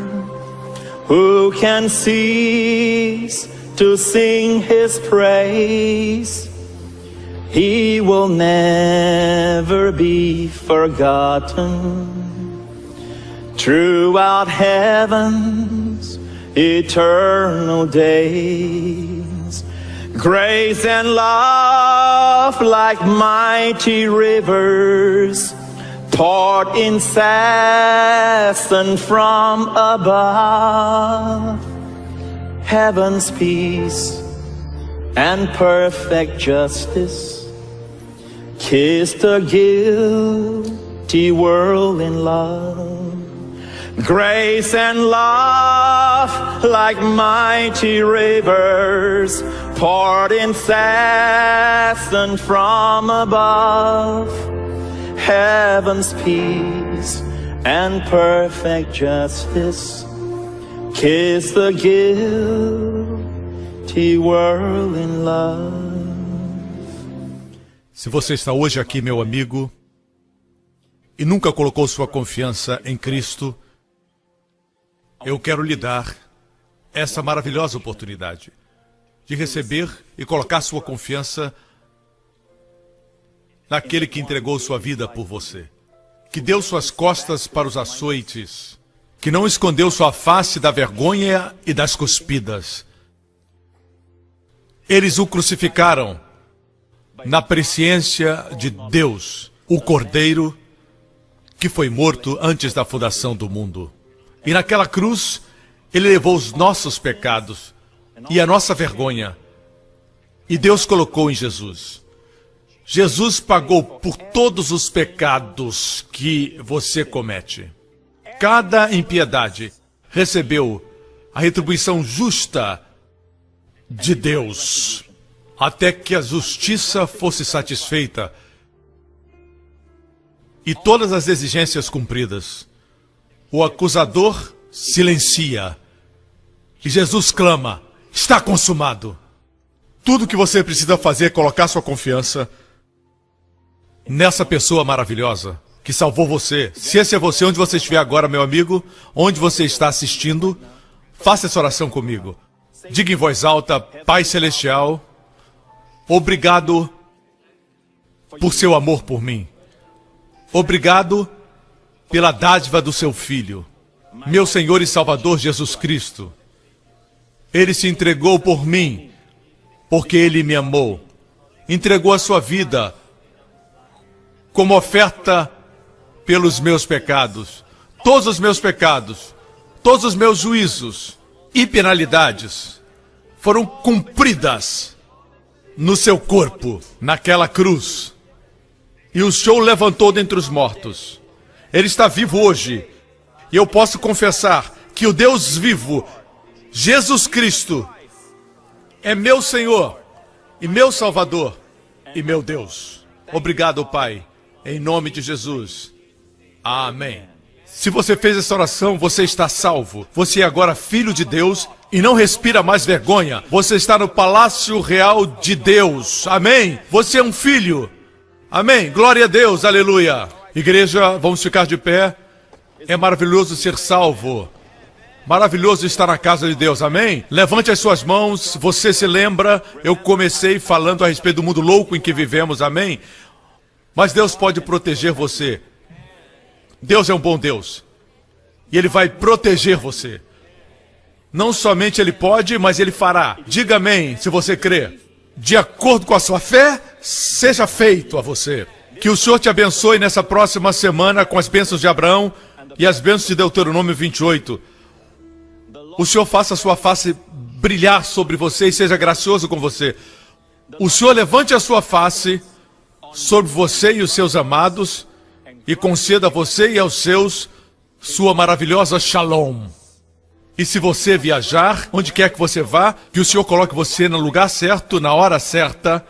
who can cease to sing His praise? He will never be forgotten. Throughout heaven's eternal days, grace and love like mighty rivers poured incessant from above. Heaven's peace and perfect justice kissed the guilty world in love. Grace and love like mighty rivers poured incessant from above. Heaven's peace and perfect justice kiss the guilty world in love. Se você está hoje aqui, meu amigo, e nunca colocou sua confiança em Cristo, eu quero lhe dar essa maravilhosa oportunidade de receber e colocar sua confiança naquele que entregou sua vida por você, que deu suas costas para os açoites, que não escondeu sua face da vergonha e das cuspidas. Eles o crucificaram na presciência de Deus, o Cordeiro que foi morto antes da fundação do mundo. E naquela cruz, ele levou os nossos pecados e a nossa vergonha. E Deus colocou em Jesus. Jesus pagou por todos os pecados que você comete. Cada impiedade recebeu a retribuição justa de Deus, até que a justiça fosse satisfeita e todas as exigências cumpridas. O acusador silencia e Jesus clama: está consumado. Tudo que você precisa fazer é colocar sua confiança nessa pessoa maravilhosa que salvou você. Se esse é você, onde você estiver agora, meu amigo, onde você está assistindo, faça essa oração comigo. Diga em voz alta: Pai Celestial, obrigado por seu amor por mim. Obrigado pela dádiva do seu Filho, meu Senhor e Salvador Jesus Cristo. Ele se entregou por mim, porque Ele me amou. Entregou a sua vida como oferta pelos meus pecados. Todos os meus pecados, todos os meus juízos e penalidades foram cumpridas no seu corpo, naquela cruz. E o Senhor o levantou dentre os mortos. Ele está vivo hoje. E eu posso confessar que o Deus vivo, Jesus Cristo, é meu Senhor e meu Salvador e meu Deus. Obrigado, Pai, em nome de Jesus. Amém. Se você fez essa oração, você está salvo. Você é agora filho de Deus e não respira mais vergonha. Você está no palácio real de Deus. Amém. Você é um filho. Amém. Glória a Deus. Aleluia. Igreja, vamos ficar de pé. É maravilhoso ser salvo. Maravilhoso estar na casa de Deus. Amém. Levante as suas mãos. Você se lembra, eu comecei falando a respeito do mundo louco em que vivemos. Amém. Mas Deus pode proteger você. Deus é um bom Deus. E Ele vai proteger você. Não somente Ele pode, mas Ele fará. Diga amém, se você crê. De acordo com a sua fé, seja feito a você. Que o Senhor te abençoe nessa próxima semana com as bênçãos de Abraão e as bênçãos de Deuteronômio 28. O Senhor faça a sua face brilhar sobre você e seja gracioso com você. O Senhor levante a sua face sobre você e os seus amados e conceda a você e aos seus sua maravilhosa shalom. E se você viajar, onde quer que você vá, que o Senhor coloque você no lugar certo, na hora certa,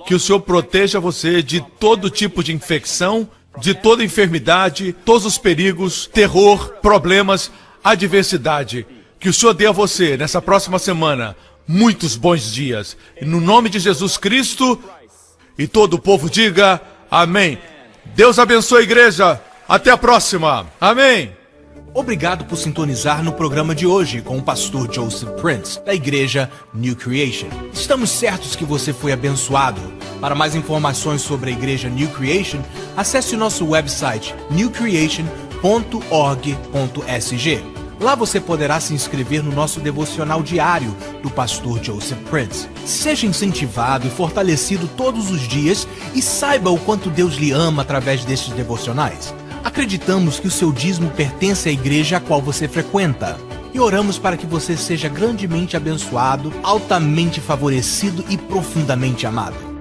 que o Senhor proteja você de todo tipo de infecção, de toda enfermidade, todos os perigos, terror, problemas, adversidade. Que o Senhor dê a você, nessa próxima semana, muitos bons dias. E no nome de Jesus Cristo, e todo o povo diga amém. Deus abençoe a igreja. Até a próxima. Amém. Obrigado por sintonizar no programa de hoje com o pastor Joseph Prince, da igreja New Creation. Estamos certos que você foi abençoado. Para mais informações sobre a igreja New Creation, acesse o nosso website newcreation.org.sg. Lá você poderá se inscrever no nosso devocional diário do pastor Joseph Prince. Seja incentivado e fortalecido todos os dias e saiba o quanto Deus lhe ama através destes devocionais. Acreditamos que o seu dízimo pertence à igreja a qual você frequenta. E oramos para que você seja grandemente abençoado, altamente favorecido e profundamente amado.